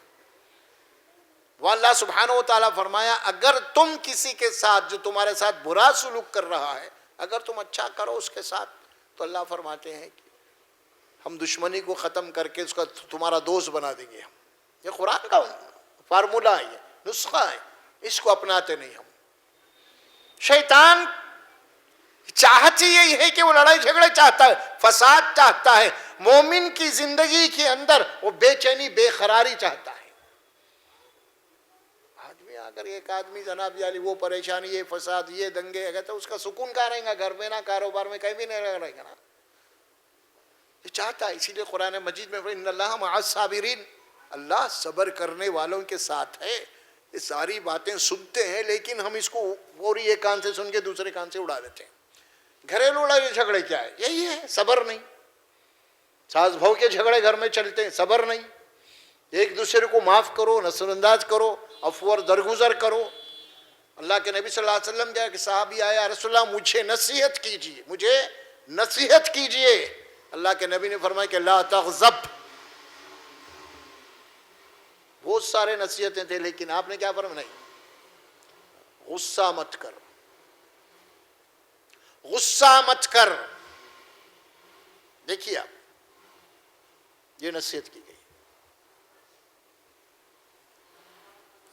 وہ اللہ سبحانہ و تعالیٰ فرمایا اگر تم کسی کے ساتھ جو تمہارے ساتھ برا سلوک کر رہا ہے، اگر تم اچھا کرو اس کے ساتھ، تو اللہ فرماتے ہیں کہ ہم دشمنی کو ختم کر کے اس کا تمہارا دوست بنا دیں گے. یہ قرآن کا فارمولہ ہے، یہ نسخہ ہے، اس کو اپناتے نہیں ہم. شیطان چاہت ہی یہی ہے کہ وہ لڑائی جھگڑے چاہتا ہے، فساد چاہتا ہے. مومن کی زندگی کے اندر وہ بے چینی، بے قراری چاہتا ہے. آدمی اگر ایک آدمی جناب یعنی وہ پریشانی، یہ فساد، یہ دنگے، اگر تو اس کا سکون کہاں رہے گا؟ گھر میں نہ، کاروبار میں، کہیں بھی نہیں رہے گا نا. یہ چاہتا ہے. اسی لیے قرآن مجید میں ان اللہ مع الصابرین، اللہ صبر کرنے والوں کے ساتھ ہے. یہ ساری باتیں سنتے ہیں لیکن ہم اس کو پوری ایک کان سے سن کے دوسرے کان سے اڑا دیتے ہیں. گھریلو لڑائی جھگڑے کیا ہے؟ یہی ہے، صبر نہیں. ساس بہو کے جھگڑے گھر میں چلتے ہیں، صبر نہیں. ایک دوسرے کو معاف کرو، نظر انداز کرو، عفو اور درگزر کرو. اللہ کے نبی صلی اللہ علیہ وسلم کیا کہ صحابی آیا، یا رسول اللہ مجھے نصیحت کیجیے، مجھے نصیحت کیجیے. اللہ کے نبی نے فرمایا کہ لا تغضب. بہت سارے نصیحتیں تھے لیکن آپ نے کیا فرمایا؟ نہیں، غصہ مت کر، غصہ مت کر. دیکھیے آپ، یہ نصیحت کی گئی.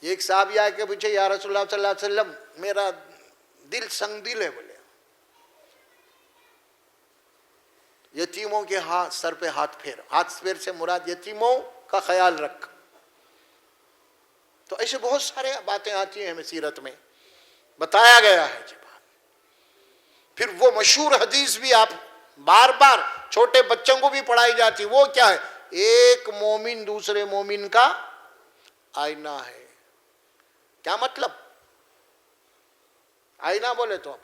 ایک صحابی آ کے پوچھے یا رسول اللہ صلی اللہ علیہ وسلم میرا دل سنگ دل ہے، بولے یتیموں کے ہاتھ سر پہ ہاتھ پھیر، ہاتھ پھیر سے مراد یتیموں کا خیال رکھ. تو ایسے بہت سارے باتیں آتی ہیں ہمیں سیرت میں بتایا گیا ہے جی بات. پھر وہ مشہور حدیث بھی آپ بار بار چھوٹے بچوں کو بھی پڑھائی جاتی، وہ کیا ہے؟ ایک مومن دوسرے مومن کا آئینہ ہے. کیا مطلب؟ آئینہ بولے تو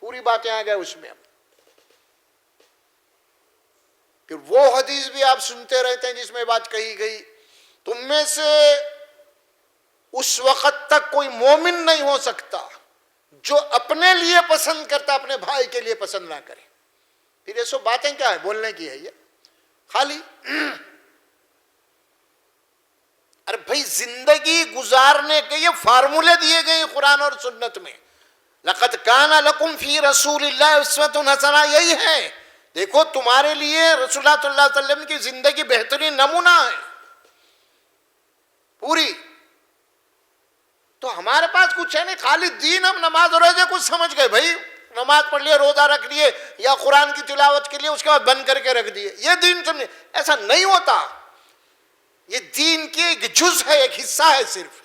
پوری باتیں آ گئے اس میں. پھر وہ حدیث بھی آپ سنتے رہتے ہیں جس میں بات کہی گئی تم میں سے اس وقت تک کوئی مومن نہیں ہو سکتا جو اپنے لیے پسند کرتا اپنے بھائی کے لیے پسند نہ کرے. پھر یہ سب باتیں کیا ہے؟ بولنے کی ہے یہ خالی. ارے بھائی زندگی گزارنے کے یہ فارمولے دیے گئے قرآن اور سنت میں. لقد کان لکم فی رسول اللہ اسوۃ حسنہ، یہی ہے. دیکھو تمہارے لیے رسول اللہ صلی اللہ علیہ وسلم کی زندگی بہترین نمونہ ہے پوری. تو ہمارے پاس کچھ ہے نہیں، خالی دین. ہم نماز اور روزے کچھ سمجھ گئے بھائی، نماز پڑھ لیے، روزہ رکھ لیے یا قرآن کی تلاوت کے لیے اس کے بعد بند کر کے رکھ دیے، یہ دین سمجھے. ایسا نہیں ہوتا. یہ دین کی ایک جز ہے، ایک حصہ ہے صرف.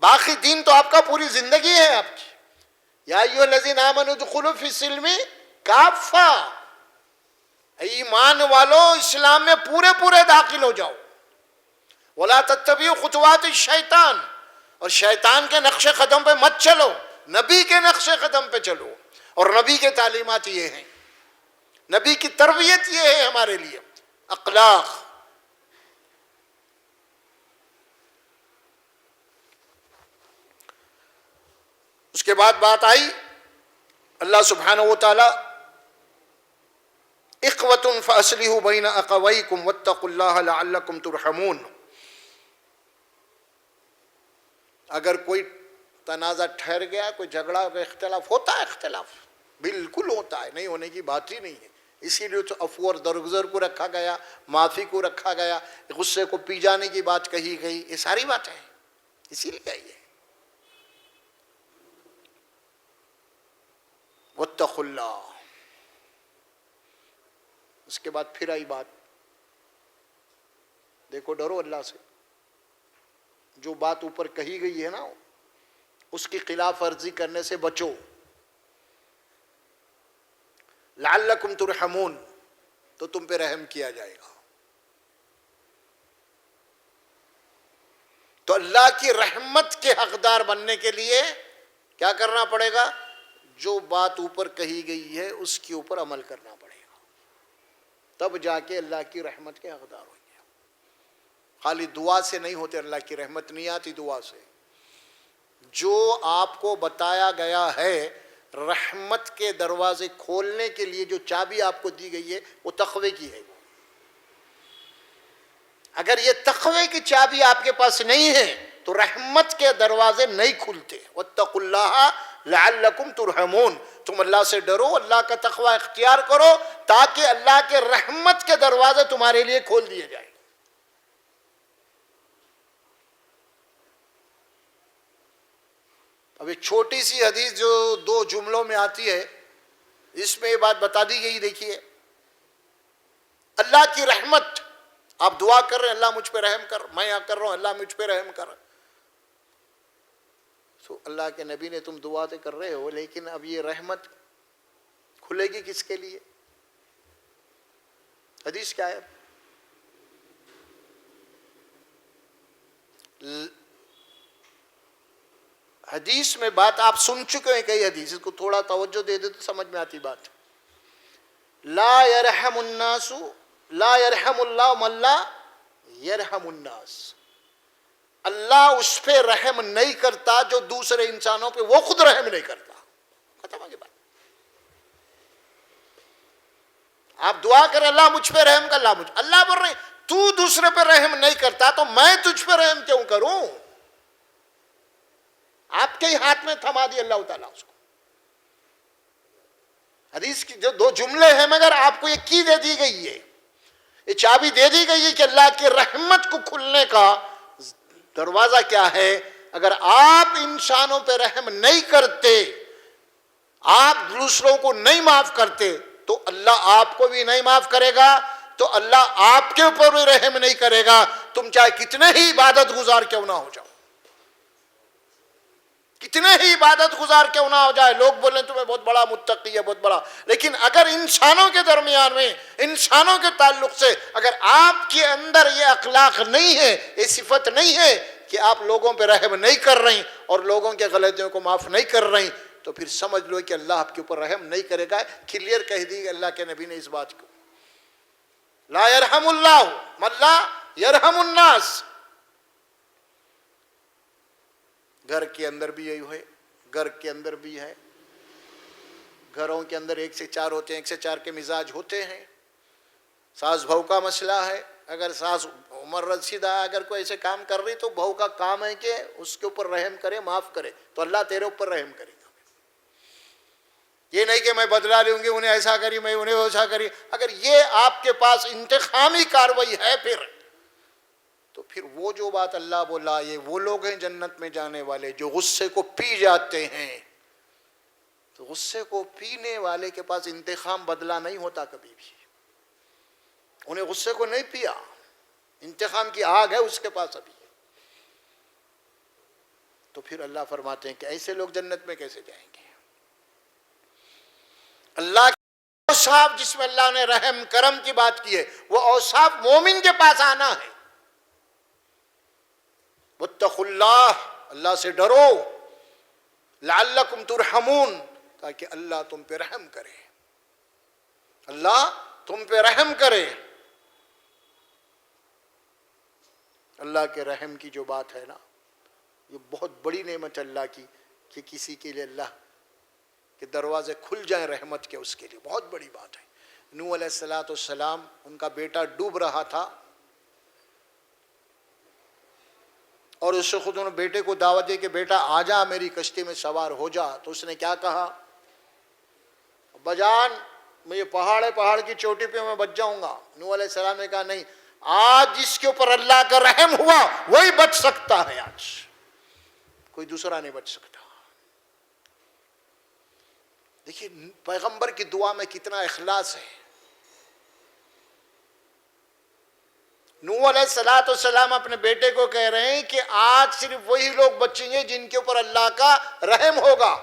باقی دین تو آپ کا پوری زندگی ہے آپ کی. یا ایھا الذین آمنوا ادخلوا فی السلم کافہ، ایمان والو اسلام میں پورے پورے داخل ہو جاؤ. ولا تتبعوا خطوات الشیطان، اور شیطان کے نقش قدم پہ مت چلو، نبی کے نقش قدم پہ چلو. اور نبی کے تعلیمات یہ ہیں، نبی کی تربیت یہ ہے ہمارے لیے، اخلاق. اس کے بعد بات آئی اللہ سبحانہ و تعالی اخوة فاصلحوا بین اخویکم واتقوا اللہ لعلکم ترحمون. اگر کوئی تنازع ٹھہر گیا، کوئی جھگڑا، کوئی اختلاف ہوتا ہے، اختلاف بالکل ہوتا ہے، نہیں ہونے کی بات ہی نہیں ہے. اسی لیے تو عفو اور درگزر کو رکھا گیا، معافی کو رکھا گیا، غصے کو پی جانے کی بات کہی گئی. یہ ساری باتیں ہیں اسی لیے آئی ہے. واتقوا اللہ. اس کے بعد پھر آئی بات، دیکھو ڈرو اللہ سے. جو بات اوپر کہی گئی ہے نا اس کی خلاف ورزی کرنے سے بچو. لعلکم ترحمون، تو تم پہ رحم کیا جائے گا. تو اللہ کی رحمت کے حقدار بننے کے لیے کیا کرنا پڑے گا؟ جو بات اوپر کہی گئی ہے اس کے اوپر عمل کرنا پڑے گا، تب جا کے اللہ کی رحمت کے حقدار ہو. خالی دعا سے نہیں ہوتے، اللہ کی رحمت نہیں آتی دعا سے. جو آپ کو بتایا گیا ہے رحمت کے دروازے کھولنے کے لیے، جو چابی آپ کو دی گئی ہے وہ تقوی کی ہے. اگر یہ تقوی کی چابی آپ کے پاس نہیں ہے تو رحمت کے دروازے نہیں کھلتے. واتقوا اللہ لعلکم ترحمون. تم اللہ سے ڈرو، اللہ کا تقوی اختیار کرو تاکہ اللہ کے رحمت کے دروازے تمہارے لیے کھول دیے جائیں. اب ایک چھوٹی سی حدیث جو 2 جملوں میں آتی ہے، اس میں یہ بات بتا دی گئی. دیکھیے اللہ کی رحمت، آپ دعا کر رہے ہیں اللہ مجھ پہ رحم کر، میں یہاں کر رہا ہوں اللہ مجھ پہ رحم کر. تو اللہ کے نبی نے تم دعا تو کر رہے ہو، لیکن اب یہ رحمت کھلے گی کس کے لیے؟ حدیث کیا ہے؟ حدیث میں بات آپ سن چکے ہیں کئی حدیث، اس کو تھوڑا توجہ دے دے تو سمجھ میں آتی بات. لا یرحم الناس، لا یرحم اللہ من لا یرحم الناس. اللہ اس پہ رحم نہیں کرتا جو دوسرے انسانوں پہ وہ خود رحم نہیں کرتا. ختم ہو گئی بات. آپ دعا کریں اللہ مجھ پہ رحم کر، اللہ بول رہے تو دوسرے پہ رحم نہیں کرتا تو میں تجھ پہ رحم کیوں کروں؟ آپ کے ہی ہاتھ میں تھما دی اللہ تعالیٰ اس کو. حدیث کی جو 2 جملے ہیں مگر آپ کو یہ کی دے دی گئی ہے، یہ چابی دے دی گئی ہے کہ اللہ کی رحمت کو کھلنے کا دروازہ کیا ہے؟ اگر آپ انسانوں پہ رحم نہیں کرتے، آپ دوسروں کو نہیں معاف کرتے، تو اللہ آپ کو بھی نہیں معاف کرے گا، تو اللہ آپ کے اوپر بھی رحم نہیں کرے گا، تم چاہے کتنے ہی عبادت گزار کیوں نہ ہو جاؤ، کتنے ہی عبادت گزار کیوں نہ ہو جائے، لوگ بولیں تمہیں بہت بڑا متقی ہے، بہت بڑا، لیکن اگر انسانوں کے درمیان میں، انسانوں کے تعلق سے اگر آپ کے اندر یہ اخلاق نہیں ہے، یہ صفت نہیں ہے کہ آپ لوگوں پہ رحم نہیں کر رہے اور لوگوں کے غلطیوں کو معاف نہیں کر رہے، تو پھر سمجھ لو کہ اللہ آپ کے اوپر رحم نہیں کرے گا۔ کلیئر کہہ دی اللہ کے نبی نے اس بات کو، لا یرحم اللہ من لا یرحم الناس۔ گھر کے اندر بھی یہی ہے، گھر کے اندر بھی ہے، گھروں کے اندر ایک سے چار ہوتے ہیں، ایک سے چار کے مزاج ہوتے ہیں، ساس بہو کا مسئلہ ہے، اگر ساس عمر رسیدہ اگر کوئی ایسے کام کر رہی تو بہو کا کام ہے کہ اس کے اوپر رحم کرے، معاف کرے، تو اللہ تیرے اوپر رحم کرے گا۔ یہ نہیں کہ میں بدلہ لوں گی، انہیں ایسا کری میں انہیں ویسا کری، اگر یہ آپ کے پاس انتقامی کاروائی ہے پھر تو پھر وہ جو بات اللہ بولا، یہ وہ لوگ ہیں جنت میں جانے والے جو غصے کو پی جاتے ہیں، تو غصے کو پینے والے کے پاس انتقام بدلہ نہیں ہوتا کبھی بھی، انہیں غصے کو نہیں پیا، انتقام کی آگ ہے اس کے پاس ابھی، تو پھر اللہ فرماتے ہیں کہ ایسے لوگ جنت میں کیسے جائیں گے؟ اللہ کے اوصاف جس میں اللہ نے رحم کرم کی بات کی ہے، وہ اوصاف مومن کے پاس آنا ہے۔ واتقوا اللہ، اللہ سے ڈرو، لعلکم ترحمون، تاکہ اللہ تم پہ رحم کرے، اللہ تم پہ رحم کرے۔ اللہ کے رحم کی جو بات ہے نا، یہ بہت بڑی نعمت اللہ کی کہ کسی کے لیے اللہ کے دروازے کھل جائیں رحمت کے، اس کے لیے بہت بڑی بات ہے۔ نوح علیہ السلام، ان کا بیٹا ڈوب رہا تھا اور اس سے خود انہوں نے بیٹے کو دعوت دی کہ بیٹا آ جا میری کشتی میں سوار ہو جا، تو اس نے کیا کہا؟ بجان میں یہ پہاڑ ہے، پہاڑ کی چوٹی پہ میں بچ جاؤں گا۔ نوح علیہ السلام نے کہا نہیں، آج جس کے اوپر اللہ کا رحم ہوا وہی بچ سکتا ہے، آج کوئی دوسرا نہیں بچ سکتا۔ دیکھیے پیغمبر کی دعا میں کتنا اخلاص ہے۔ نوح علیہ السلام اپنے بیٹے کو کہہ رہے ہیں کہ آج صرف وہی لوگ بچیں گے جن کے اوپر اللہ کا رحم ہوگا،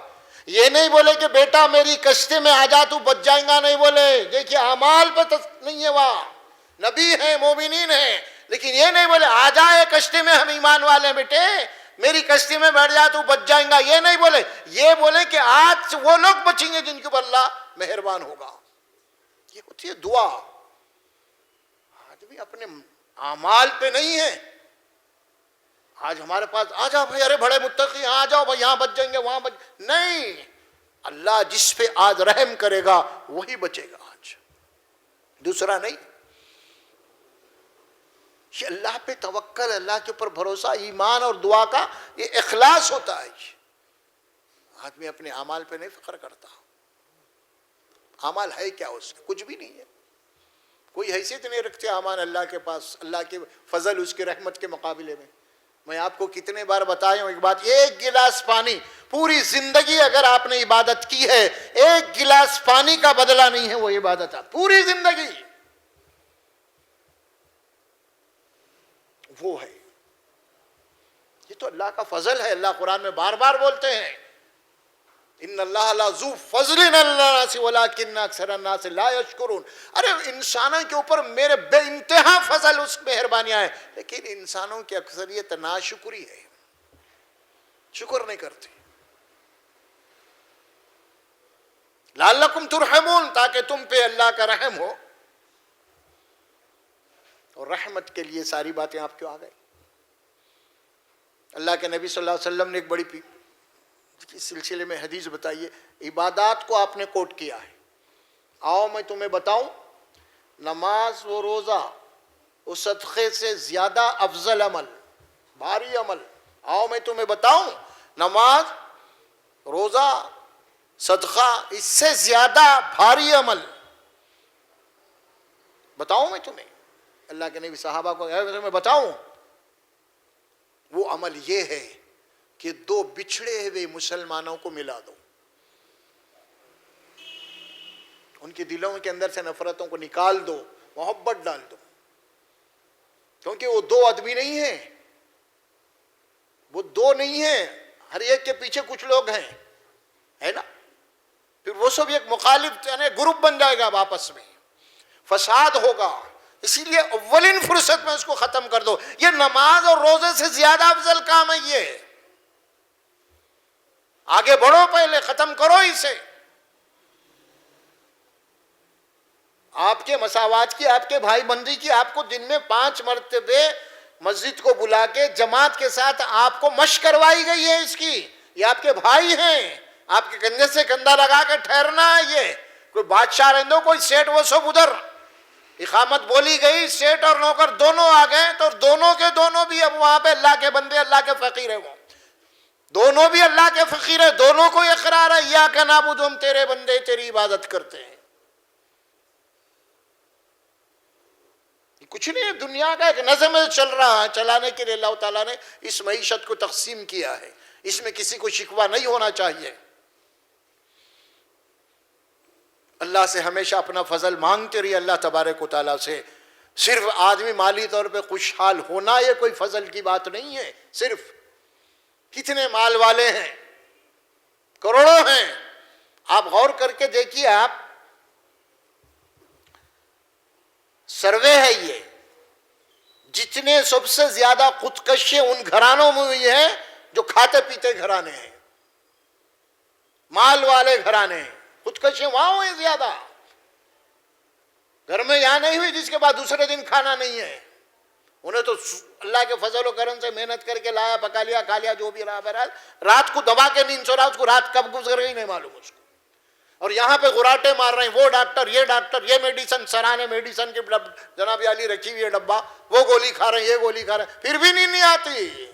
یہ نہیں بولے کہ بیٹا میری کشتی میں آ جا تو بچ جائیں گا، نہیں بولے۔ دیکھیے اعمال پہ نہیں ہے، وہاں نبی ہیں، مومنین ہیں، لیکن یہ نہیں بولے آ جائے کشتی میں، ہم ایمان والے بیٹے میری کشتی میں بیٹھ جا تو بچ جائیں گا، یہ نہیں بولے، یہ بولے کہ آج وہ لوگ بچیں گے جن کے اوپر اللہ مہربان ہوگا۔ یہ ہوتی ہے دعا۔ آدمی اپنے اعمال پہ نہیں ہے، آج ہمارے پاس آ جاؤ بھائی، ارے بڑے متقی آ جاؤ بھائی، یہاں بچ جائیں گے وہاں بچ، نہیں، اللہ جس پہ آج رحم کرے گا وہی بچے گا، آج دوسرا نہیں۔ یہ اللہ پہ توکل، اللہ کے اوپر بھروسہ، ایمان اور دعا کا یہ اخلاص ہوتا ہے۔ آدمی اپنے اعمال پہ نہیں فخر کرتا، اعمال ہے کیا اس کے؟ کچھ بھی نہیں ہے، کوئی حیثیت نہیں رکھتے اعمال اللہ کے پاس، اللہ کے فضل اس کے رحمت کے مقابلے میں۔ میں آپ کو کتنے بار بتایا ہوں ایک بات، ایک گلاس پانی، پوری زندگی اگر آپ نے عبادت کی ہے، ایک گلاس پانی کا بدلہ نہیں ہے وہ عبادت، پوری زندگی وہ ہے۔ یہ تو اللہ کا فضل ہے، اللہ قرآن میں بار بار بولتے ہیں ان اللہ لذو فضل علی الناس ولکن اکثر الناس لا یشکرون۔ ارے انسانوں کے اوپر میرے بے انتہا فضل، اس مہربانیاں ہیں، لیکن انسانوں کی اکثریت ناشکری ہے، شکر نہیں کرتے۔ لعلکم ترحمون، تاکہ تم پہ اللہ کا رحم ہو، اور رحمت کے لیے ساری باتیں آپ کیوں آ گئی؟ اللہ کے نبی صلی اللہ علیہ وسلم نے ایک بڑی اس سلسلے میں حدیث بتائیے، عبادات کو آپ نے کوٹ کیا ہے، آؤ میں تمہیں بتاؤں، نماز و روزہ و صدقے سے زیادہ افضل عمل، بھاری عمل، آؤ میں تمہیں بتاؤں، نماز، روزہ، صدقہ، اس سے زیادہ بھاری عمل بتاؤں میں تمہیں؟ اللہ کے نبی صحابہ کو میں بتاؤں، وہ عمل یہ ہے کہ دو بچھڑے ہوئے مسلمانوں کو ملا دو، ان کے دلوں کے اندر سے نفرتوں کو نکال دو، محبت ڈال دو، کیونکہ وہ دو آدمی نہیں ہیں، وہ دو نہیں ہیں، ہر ایک کے پیچھے کچھ لوگ ہیں، ہے نا؟ پھر وہ سب ایک مخالف یعنی گروپ بن جائے گا، آپس میں فساد ہوگا۔ اسی لیے اولین فرصت میں اس کو ختم کر دو۔ یہ نماز اور روزے سے زیادہ افضل کام ہے یہ۔ آگے بڑھو، پہلے ختم کرو اسے۔ آپ کے مساوات کی، آپ کے بھائی بندی کی، آپ کو دن میں 5 مرتبے مسجد کو بلا کے جماعت کے ساتھ آپ کو مشق کروائی گئی ہے اس کی۔ یہ آپ کے بھائی ہیں، آپ کے کندھے سے کندھا لگا کے ٹھہرنا ہے۔ یہ کوئی بادشاہ رہندو، کوئی سیٹ، وہ سب ادھر اقامت بولی گئی، سیٹ اور نوکر دونوں آ گئے تو دونوں کے دونوں بھی اب وہاں پہ اللہ کے بندے، اللہ کے فقیر ہیں، وہ دونوں بھی اللہ کے فقیر ہیں، دونوں کو اقرار ہے یا کہ نعبد، ہم تیرے بندے تیری عبادت کرتے ہیں۔ کچھ نہیں، دنیا کا ایک نظم چل رہا ہے، چلانے کے لیے اللہ تعالیٰ نے اس معیشت کو تقسیم کیا ہے، اس میں کسی کو شکوہ نہیں ہونا چاہیے۔ اللہ سے ہمیشہ اپنا فضل مانگتے رہیے، اللہ تبارک و تعالیٰ سے۔ صرف آدمی مالی طور پہ خوشحال ہونا یہ کوئی فضل کی بات نہیں ہے۔ صرف کتنے مال والے ہیں، کروڑوں ہیں، آپ غور کر کے دیکھیے، آپ سروے ہے یہ، جتنے سب سے زیادہ خودکشی ان گھرانوں میں ہوئی ہے جو کھاتے پیتے گھرانے ہیں، مال والے گھرانے ہیں، خودکشی وہاں ہوئی زیادہ۔ گھر میں یہاں نہیں ہوئی جس کے بعد دوسرے دن کھانا نہیں ہے، انہیں تو اللہ کے فضل و کرم سے محنت کر کے لایا، پکا لیا، کھا لیا، جو بھی رہا، بہرحال رات کو دبا کے نیند سو رہا، اس کو رات کب گزر گئی نہیں معلوم اس کو۔ اور یہاں پہ غراٹے مار رہے ہیں، وہ ڈاکٹر، یہ میڈیسن، سرانے میڈیسن کی جناب علی رکھی ہوئی ہے ڈبہ، وہ گولی کھا رہے ہیں، یہ گولی کھا رہے ہیں، پھر بھی نیند نہیں آتی۔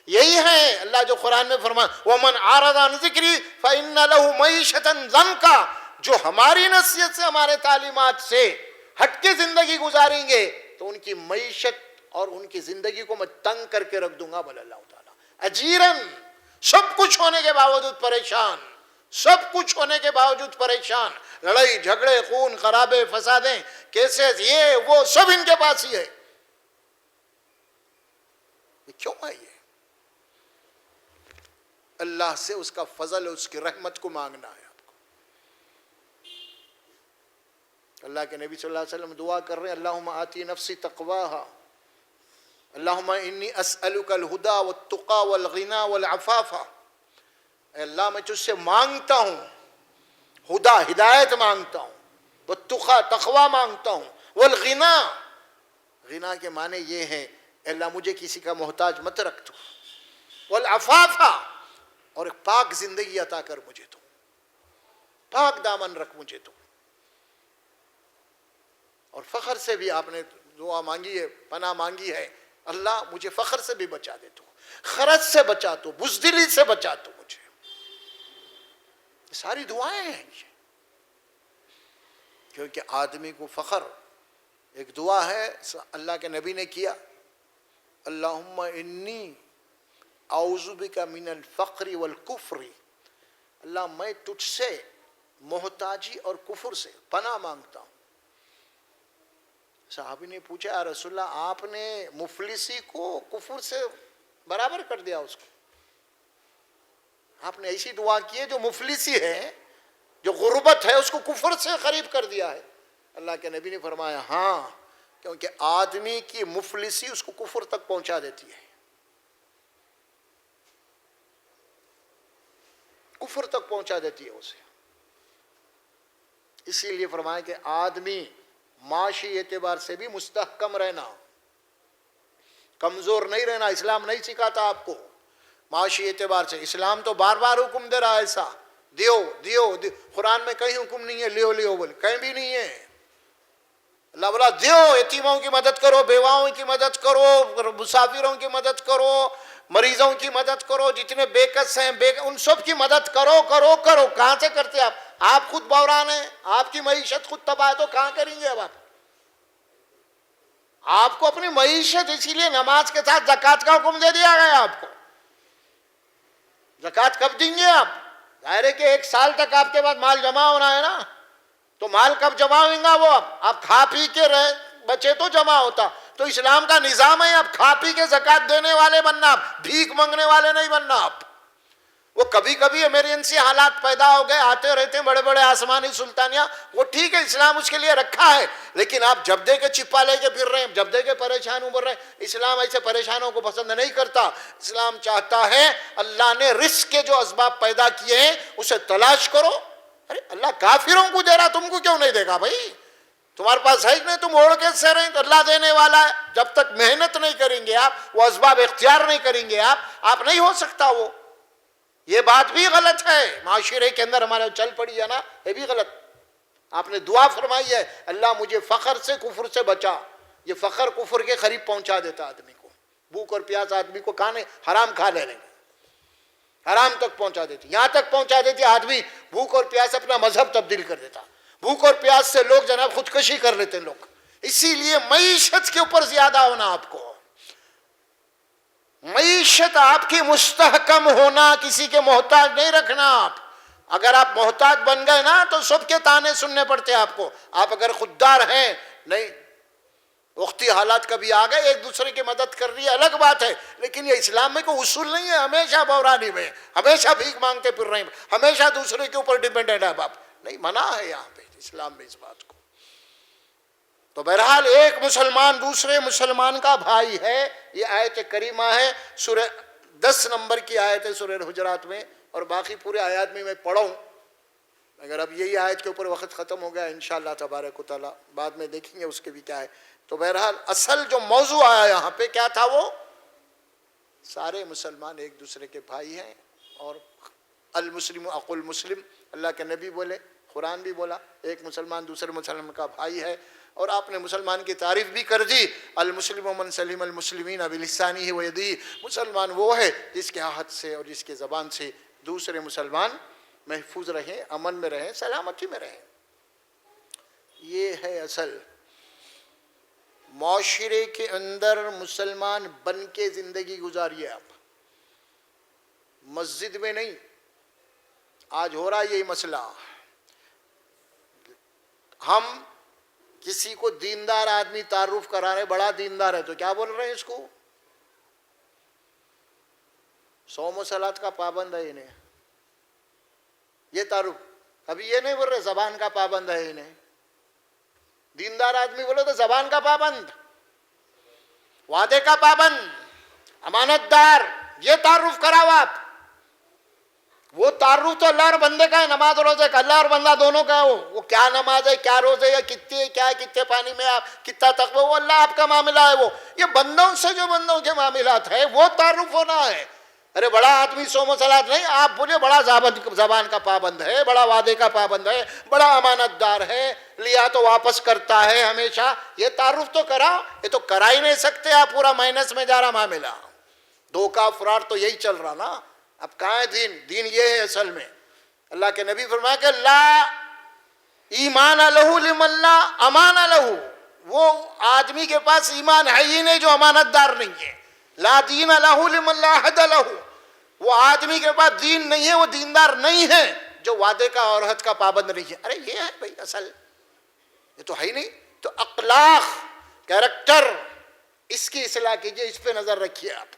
یہی ہے اللہ جو قرآن میں فرمایا وَمَنْ عَارَضَ عَنْ ذِكْرِي فَإِنَّ لَهُ مَعِيشَةً ضَنْكًا، جو ہماری نصیحت سے، ہمارے تعلیمات سے ہٹ کے زندگی گزاریں گے تو ان کی معیشت اور ان کی زندگی کو میں تنگ کر کے رکھ دوں گا، بولے اللہ تعالیٰ۔ اجیرن، سب کچھ ہونے کے باوجود پریشان، سب کچھ ہونے کے باوجود پریشان، لڑائی جھگڑے، خون خرابے، فسادیں، کیسز، یہ وہ سب ان کے پاس ہی ہے۔ یہ کیوں ہے؟ یہ اللہ سے اس کا فضل، اس کی رحمت کو مانگنا ہے آپ کو۔ اللہ کے نبی صلی اللہ علیہ وسلم دعا کر رہے ہیں، اللہم آتی نفسی تقواہا، اللہم انی اسألک الہدا والتقا والغنا والعفافا۔ اے اللہ میں تجھ سے مانگتا ہوں ہدا، ہدایت مانگتا ہوں، والتقا، تقوی مانگتا ہوں، والغنا، غنا کے معنی یہ ہیں اے اللہ مجھے کسی کا محتاج مت رکھ تو، والعفافا، اور ایک پاک زندگی عطا کر مجھے تو، پاک دامن رکھ مجھے تو۔ اور فخر سے بھی آپ نے دعا مانگی ہے، پناہ مانگی ہے، اللہ مجھے فخر سے بھی بچا دے تو، خرچ سے بچا تو، بزدلی سے بچا تو مجھے۔ یہ ساری دعائیں ہیں یہ، کیونکہ آدمی کو فخر ایک دعا ہے اللہ کے نبی نے کیا، اللہم انی اعوذ بک من الفقر والکفر، اللہ میں تجھ سے محتاجی اور کفر سے پناہ مانگتا ہوں۔ صحابی نے پوچھا یا رسول اللہ آپ نے مفلسی کو کفر سے برابر کر دیا، اس کو آپ نے ایسی دعا کی ہے جو مفلسی ہے، جو غربت ہے، اس کو کفر سے قریب کر دیا ہے۔ اللہ کے نبی نے فرمایا ہاں، کیونکہ آدمی کی مفلسی اس کو کفر تک پہنچا دیتی ہے، کفر تک پہنچا دیتی ہے اسے۔ اسی لیے فرمایا کہ آدمی معاشی اعتبار سے بھی مستحکم رہنا، کمزور نہیں رہنا۔ اسلام نہیں سکھاتا آپ کو معاشی اعتبار سے، اسلام تو بار بار حکم دے رہا ہے ایسا دیو دیو دیو، قرآن میں کہیں حکم نہیں ہے لیو لیو بولے، کہیں بھی نہیں ہے۔ اللہ بولا دیو، یتیموں کی مدد کرو، بیواؤں کی مدد کرو، مسافروں کی مدد کرو، مریضوں کی مدد کرو، جتنے بے کس ہیں ان سب کی مدد کرو کرو کرو۔ کہاں سے کرتے آپ خود بحران ہیں، آپ کی معیشت خود تباہ ہے تو کہاں کریں گے اب آپ کو اپنی معیشت، اسی لیے نماز کے ساتھ زکوٰۃ کا حکم دے دیا گیا آپ کو۔ زکوٰۃ کب دیں گے آپ؟ ظاہر ہے کہ 1 سال تک آپ کے پاس مال جمع ہونا ہے نا، تو مال کب جمع ہوئیں گا؟ وہ آپ کھا پی کے رہے بچے تو جمع ہوتا. تو اسلام کا نظام ہے آپ کھا پی کے زکوٰۃ دینے والے بننا، آپ بھیک مانگنے والے نہیں بننا. آپ وہ کبھی کبھی ایمرجنسی حالات پیدا ہو گئے، آتے رہتے ہیں بڑے بڑے آسمانی سلطانیاں، وہ ٹھیک ہے، اسلام اس کے لیے رکھا ہے. لیکن آپ جب دے کے چھپا لے کے پھر رہے ہیں، جب دے کے پریشان ابھر رہے ہیں. اسلام ایسے پریشانوں کو پسند نہیں کرتا. اسلام چاہتا ہے اللہ نے رزق کے جو اسباب پیدا کیے ہیں اسے تلاش کرو. ارے اللہ کافروں کو دے رہا، تم کو کیوں نہیں دے گا بھائی؟ تمہارے پاس ہے نہیں، تم اوڑھ کے سہ رہے ہیں، اللہ دینے والا ہے. جب تک محنت نہیں کریں گے آپ، وہ اسباب اختیار نہیں کریں گے آپ نہیں ہو سکتا وہ. یہ بات بھی غلط ہے، معاشرے کے اندر ہمارے چل پڑی ہے نا، یہ بھی غلط. آپ نے دعا فرمائی ہے اللہ مجھے فقر سے کفر سے بچا. یہ فقر کفر کے قریب پہنچا دیتا آدمی کو. بھوک اور پیاس آدمی کو کھانے حرام کھا لینے کا حرام تک پہنچا دیتی. یہاں تک پہنچا دیتی آدمی بھوک اور پیاس اپنا مذہب تبدیل کر دیتا. بھوک اور پیاس سے لوگ جناب خودکشی کر لیتے لوگ. اسی لیے معیشت کے اوپر زیادہ ہونا، آپ کو معیشت آپ کی مستحکم ہونا، کسی کے محتاج نہیں رکھنا. آپ اگر آپ محتاج بن گئے نا تو سب کے تانے سننے پڑتے آپ کو. آپ اگر خوددار ہیں، نہیں وقتی حالات کبھی آ گئے، ایک دوسرے کی مدد کر رہی ہے الگ بات ہے، لیکن یہ اسلام میں کوئی اصول نہیں ہے ہمیشہ بحرانی میں، ہمیشہ بھیک مانگتے پھر رہے ہیں، ہمیشہ دوسرے کے اوپر ڈیپینڈنٹ ہے. آپ نہیں، منع ہے یہاں پہ اسلام میں اس بات کو. تو بہرحال ایک مسلمان دوسرے مسلمان کا بھائی ہے. یہ آیت کریمہ ہے، سورہ 10 نمبر کی آیت ہے سورہ حجرات میں، اور باقی پورے آیات میں پڑھوں اگر اب یہی آیت کے اوپر وقت ختم ہو گیا انشاءاللہ تبارک و تعالیٰ بعد میں دیکھیں گے اس کے بھی کیا ہے. تو بہرحال اصل جو موضوع آیا یہاں پہ کیا تھا، وہ سارے مسلمان ایک دوسرے کے بھائی ہیں. اور المسلم اخو المسلم، اللہ کے نبی بولے، قرآن بھی بولا، ایک مسلمان دوسرے مسلمان کا بھائی ہے. اور آپ نے مسلمان کی تعریف بھی کر دی، المسلم من سلم المسلمین بلسانہ ویدہ. مسلمان وہ ہے جس کے ہاتھ سے اور جس کے زبان سے دوسرے مسلمان محفوظ رہیں، امن میں رہیں، سلامتی میں رہیں. یہ ہے اصل. معاشرے کے اندر مسلمان بن کے زندگی گزاریے آپ، مسجد میں نہیں. آج ہو رہا یہی مسئلہ، ہم کسی کو دیندار آدمی تعارف کرا رہے، بڑا دیندار ہے تو کیا بول رہے ہیں اس کو؟ صوم و صلات کا پابند ہے انہیں، یہ تعارف. ابھی یہ نہیں بول رہے زبان کا پابند ہے انہیں. دیندار آدمی بولے تو زبان کا پابند، وعدے کا پابند، امانت دار، یہ تعارف کراؤ آپ. وہ تعارف تو اللہ اور بندے کا ہے، نماز اور روزے کا. اللہ اور بندہ دونوں کا ہے. وہ کیا نماز ہے، کیا روزے ہے، کتنے کیا ہے، کتنے پانی میں آپ کتنا تقوی، وہ اللہ آپ کا معاملہ ہے. وہ یہ بندوں سے جو بندوں کے معاملات ہے وہ تعارف ہونا ہے. ارے بڑا آدمی صوم و صلات نہیں، آپ بولے بڑا زبان کا پابند ہے، بڑا وعدے کا پابند ہے، بڑا امانت دار ہے، لیا تو واپس کرتا ہے ہمیشہ. یہ تعارف تو کراؤ. یہ تو کرا ہی نہیں سکتے آپ، پورا مائنس میں جا رہا معاملہ. دھوکہ فرار تو یہی چل رہا نا. اب کہاں ہے دین؟ دین یہ ہے اصل میں. اللہ کے نبی فرمایا کہ لا ایمان لہ لمن لا امان لہ. وہ آدمی کے پاس ایمان ہے ہی نہیں جو امانت دار نہیں ہے. لا دین لہ لمن لا عہد لہ. وہ آدمی کے پاس دین نہیں ہے، وہ دیندار نہیں ہے جو وعدے کا اور عہد کا پابند نہیں ہے. ارے یہ ہے بھائی اصل، یہ تو ہے ہی نہیں. تو اخلاق، کیریکٹر، اس کی اصلاح کیجئے، اس پہ نظر رکھیے آپ.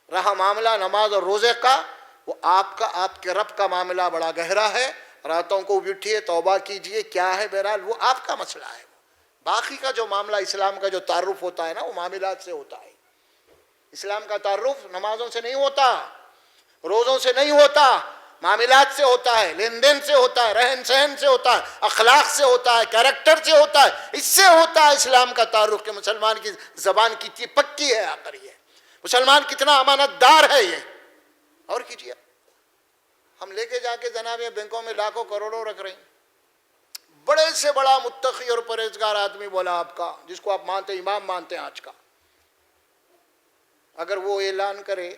رہا معاملہ نماز اور روزے کا، وہ آپ کا، آپ کے رب کا معاملہ بڑا گہرا ہے. راتوں کو اٹھیے، توبہ کیجئے، کیا ہے بہرحال وہ آپ کا مسئلہ ہے. باقی کا جو معاملہ اسلام کا جو تعارف ہوتا ہے نا، وہ معاملات سے ہوتا ہے. اسلام کا تعارف نمازوں سے نہیں ہوتا، روزوں سے نہیں ہوتا، معاملات سے ہوتا ہے، لین دین سے ہوتا ہے، رہن سہن سے ہوتا ہے، اخلاق سے ہوتا ہے، کیریکٹر سے ہوتا ہے. اس سے ہوتا ہے اسلام کا تعارف کہ مسلمان کی زبان کتنی پکی ہے آخر، یہ مسلمان کتنا امانت دار ہے. یہ اور کیجیے. ہم لے کے جا کے جناب یہ بینکوں میں لاکھوں کروڑوں رکھ رہے ہیں. بڑے سے بڑا متقی اور پرہیزگار آدمی بولا آپ کا، جس کو آپ مانتے، امام مانتے ہیں آج کا، اگر وہ اعلان کرے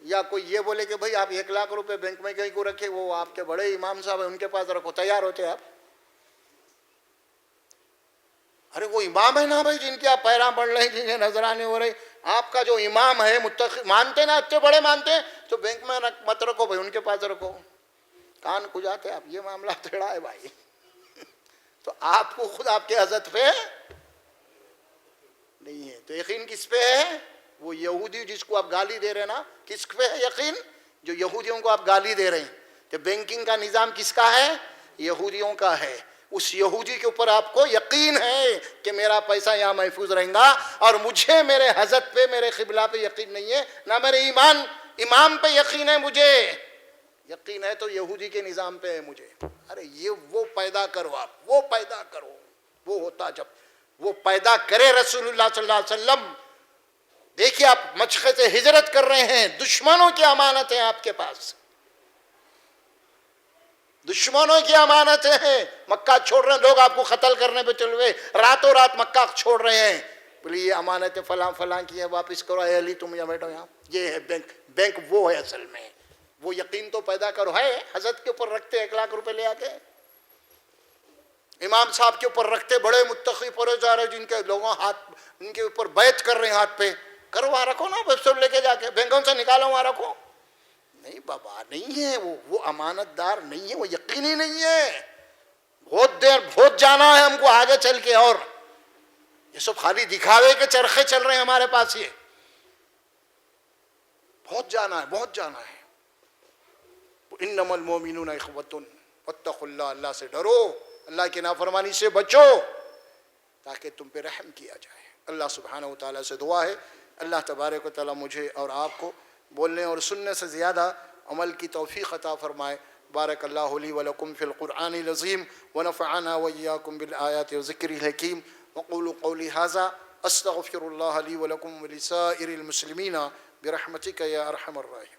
یا کوئی یہ بولے کہ بھائی آپ 1 لاکھ روپے بینک میں کہیں کو رکھے، وہ آپ کے بڑے امام صاحب ہیں ان کے پاس رکھو، تیار ہوتے آپ؟ ارے وہ امام ہے نا بھائی، جن کے آپ پیراں پڑھ رہے ہیں، جنہیں نظرانے ہو رہے، آپ کا جو امام ہے متقی مانتے نا، اتنے بڑے مانتے ہیں تو بینک میں مت رکھو بھائی، ان کے پاس رکھو. کان کھجاتے آپ، یہ معاملہ ٹیڑھا ہے بھائی. تو آپ کو خود آپ کے حضرت پہ نہیں ہے تو یقین کس پہ ہے؟ وہ یہودی جس کو آپ گالی دے رہے ہیں نا، کس پہ ہے یقین؟ جو یہودیوں کو آپ گالی دے رہے ہیں. کہ بینکنگ کا نظام کس کا ہے؟ یہودیوں کا ہے. اس یہودی کے اوپر آپ کو یقین ہے کہ میرا پیسہ یہاں محفوظ رہیں گا، اور مجھے میرے حضرت پہ، میرے قبلہ پہ یقین نہیں ہے، نہ میرے امام پہ یقین ہے. مجھے یقین ہے تو یہودی کے نظام پہ ہے مجھے. ارے یہ وہ پیدا کرو، آپ وہ پیدا کرو. وہ ہوتا جب وہ پیدا کرے رسول اللہ صلی اللہ علیہ وسلم. دیکھیے آپ مشرق سے ہجرت کر رہے ہیں، دشمنوں کی امانت ہے آپ کے پاس، دشمنوں کی امانتیں ہیں. مکہ چھوڑ رہے ہیں لوگ، آپ کو قتل کرنے پہ چل گئے، راتوں رات مکہ چھوڑ رہے ہیں. بولیے یہ امانتیں فلاں فلاں کی ہیں، واپس کرو. اے علی تم یہاں بیٹھو، یہاں یہ ہے بینک وہ ہے اصل میں. وہ یقین تو پیدا کرو. ہے حضرت کے اوپر رکھتے 1 لاکھ روپے لے آ کے، امام صاحب کے اوپر رکھتے، بڑے متقی پرہیزگار جن کے لوگوں ہاتھ ان کے اوپر بیعت کر رہے ہیں ہاتھ پہ، کرو وہاں رکھو نا، ویب سب لے کے جا کے بینکوں سے نکالو وہاں رکھو. نہیں بابا، نہیں ہے وہ امانت دار نہیں ہے، وہ یقینی نہیں ہے. بہت جانا ہے ہم کو آگے چل کے، اور یہ سب خالی دکھاوے کے چرخے چل رہے ہیں ہمارے پاس. یہ بہت جانا ہے، بہت جانا ہے. انما المؤمنون اخوة واتقوا اللہ، اللہ سے ڈرو، اللہ کی نافرمانی سے بچو تاکہ تم پہ رحم کیا جائے. اللہ سبحانہ و تعالیٰ سے دعا ہے اللہ تبارک و تعالیٰ مجھے اور آپ کو بولنے اور سننے سے زیادہ عمل کی توفیق عطا فرمائے. بارک اللہ لی ولکم فی القرآن العظیم ونفعنا وإیاکم بالآیات وذکر الحکیم. وقولوا قولی ھذا استغفر اللہ لی ولکم ولسائر المسلمین برحمتک یا ارحم الراحمین.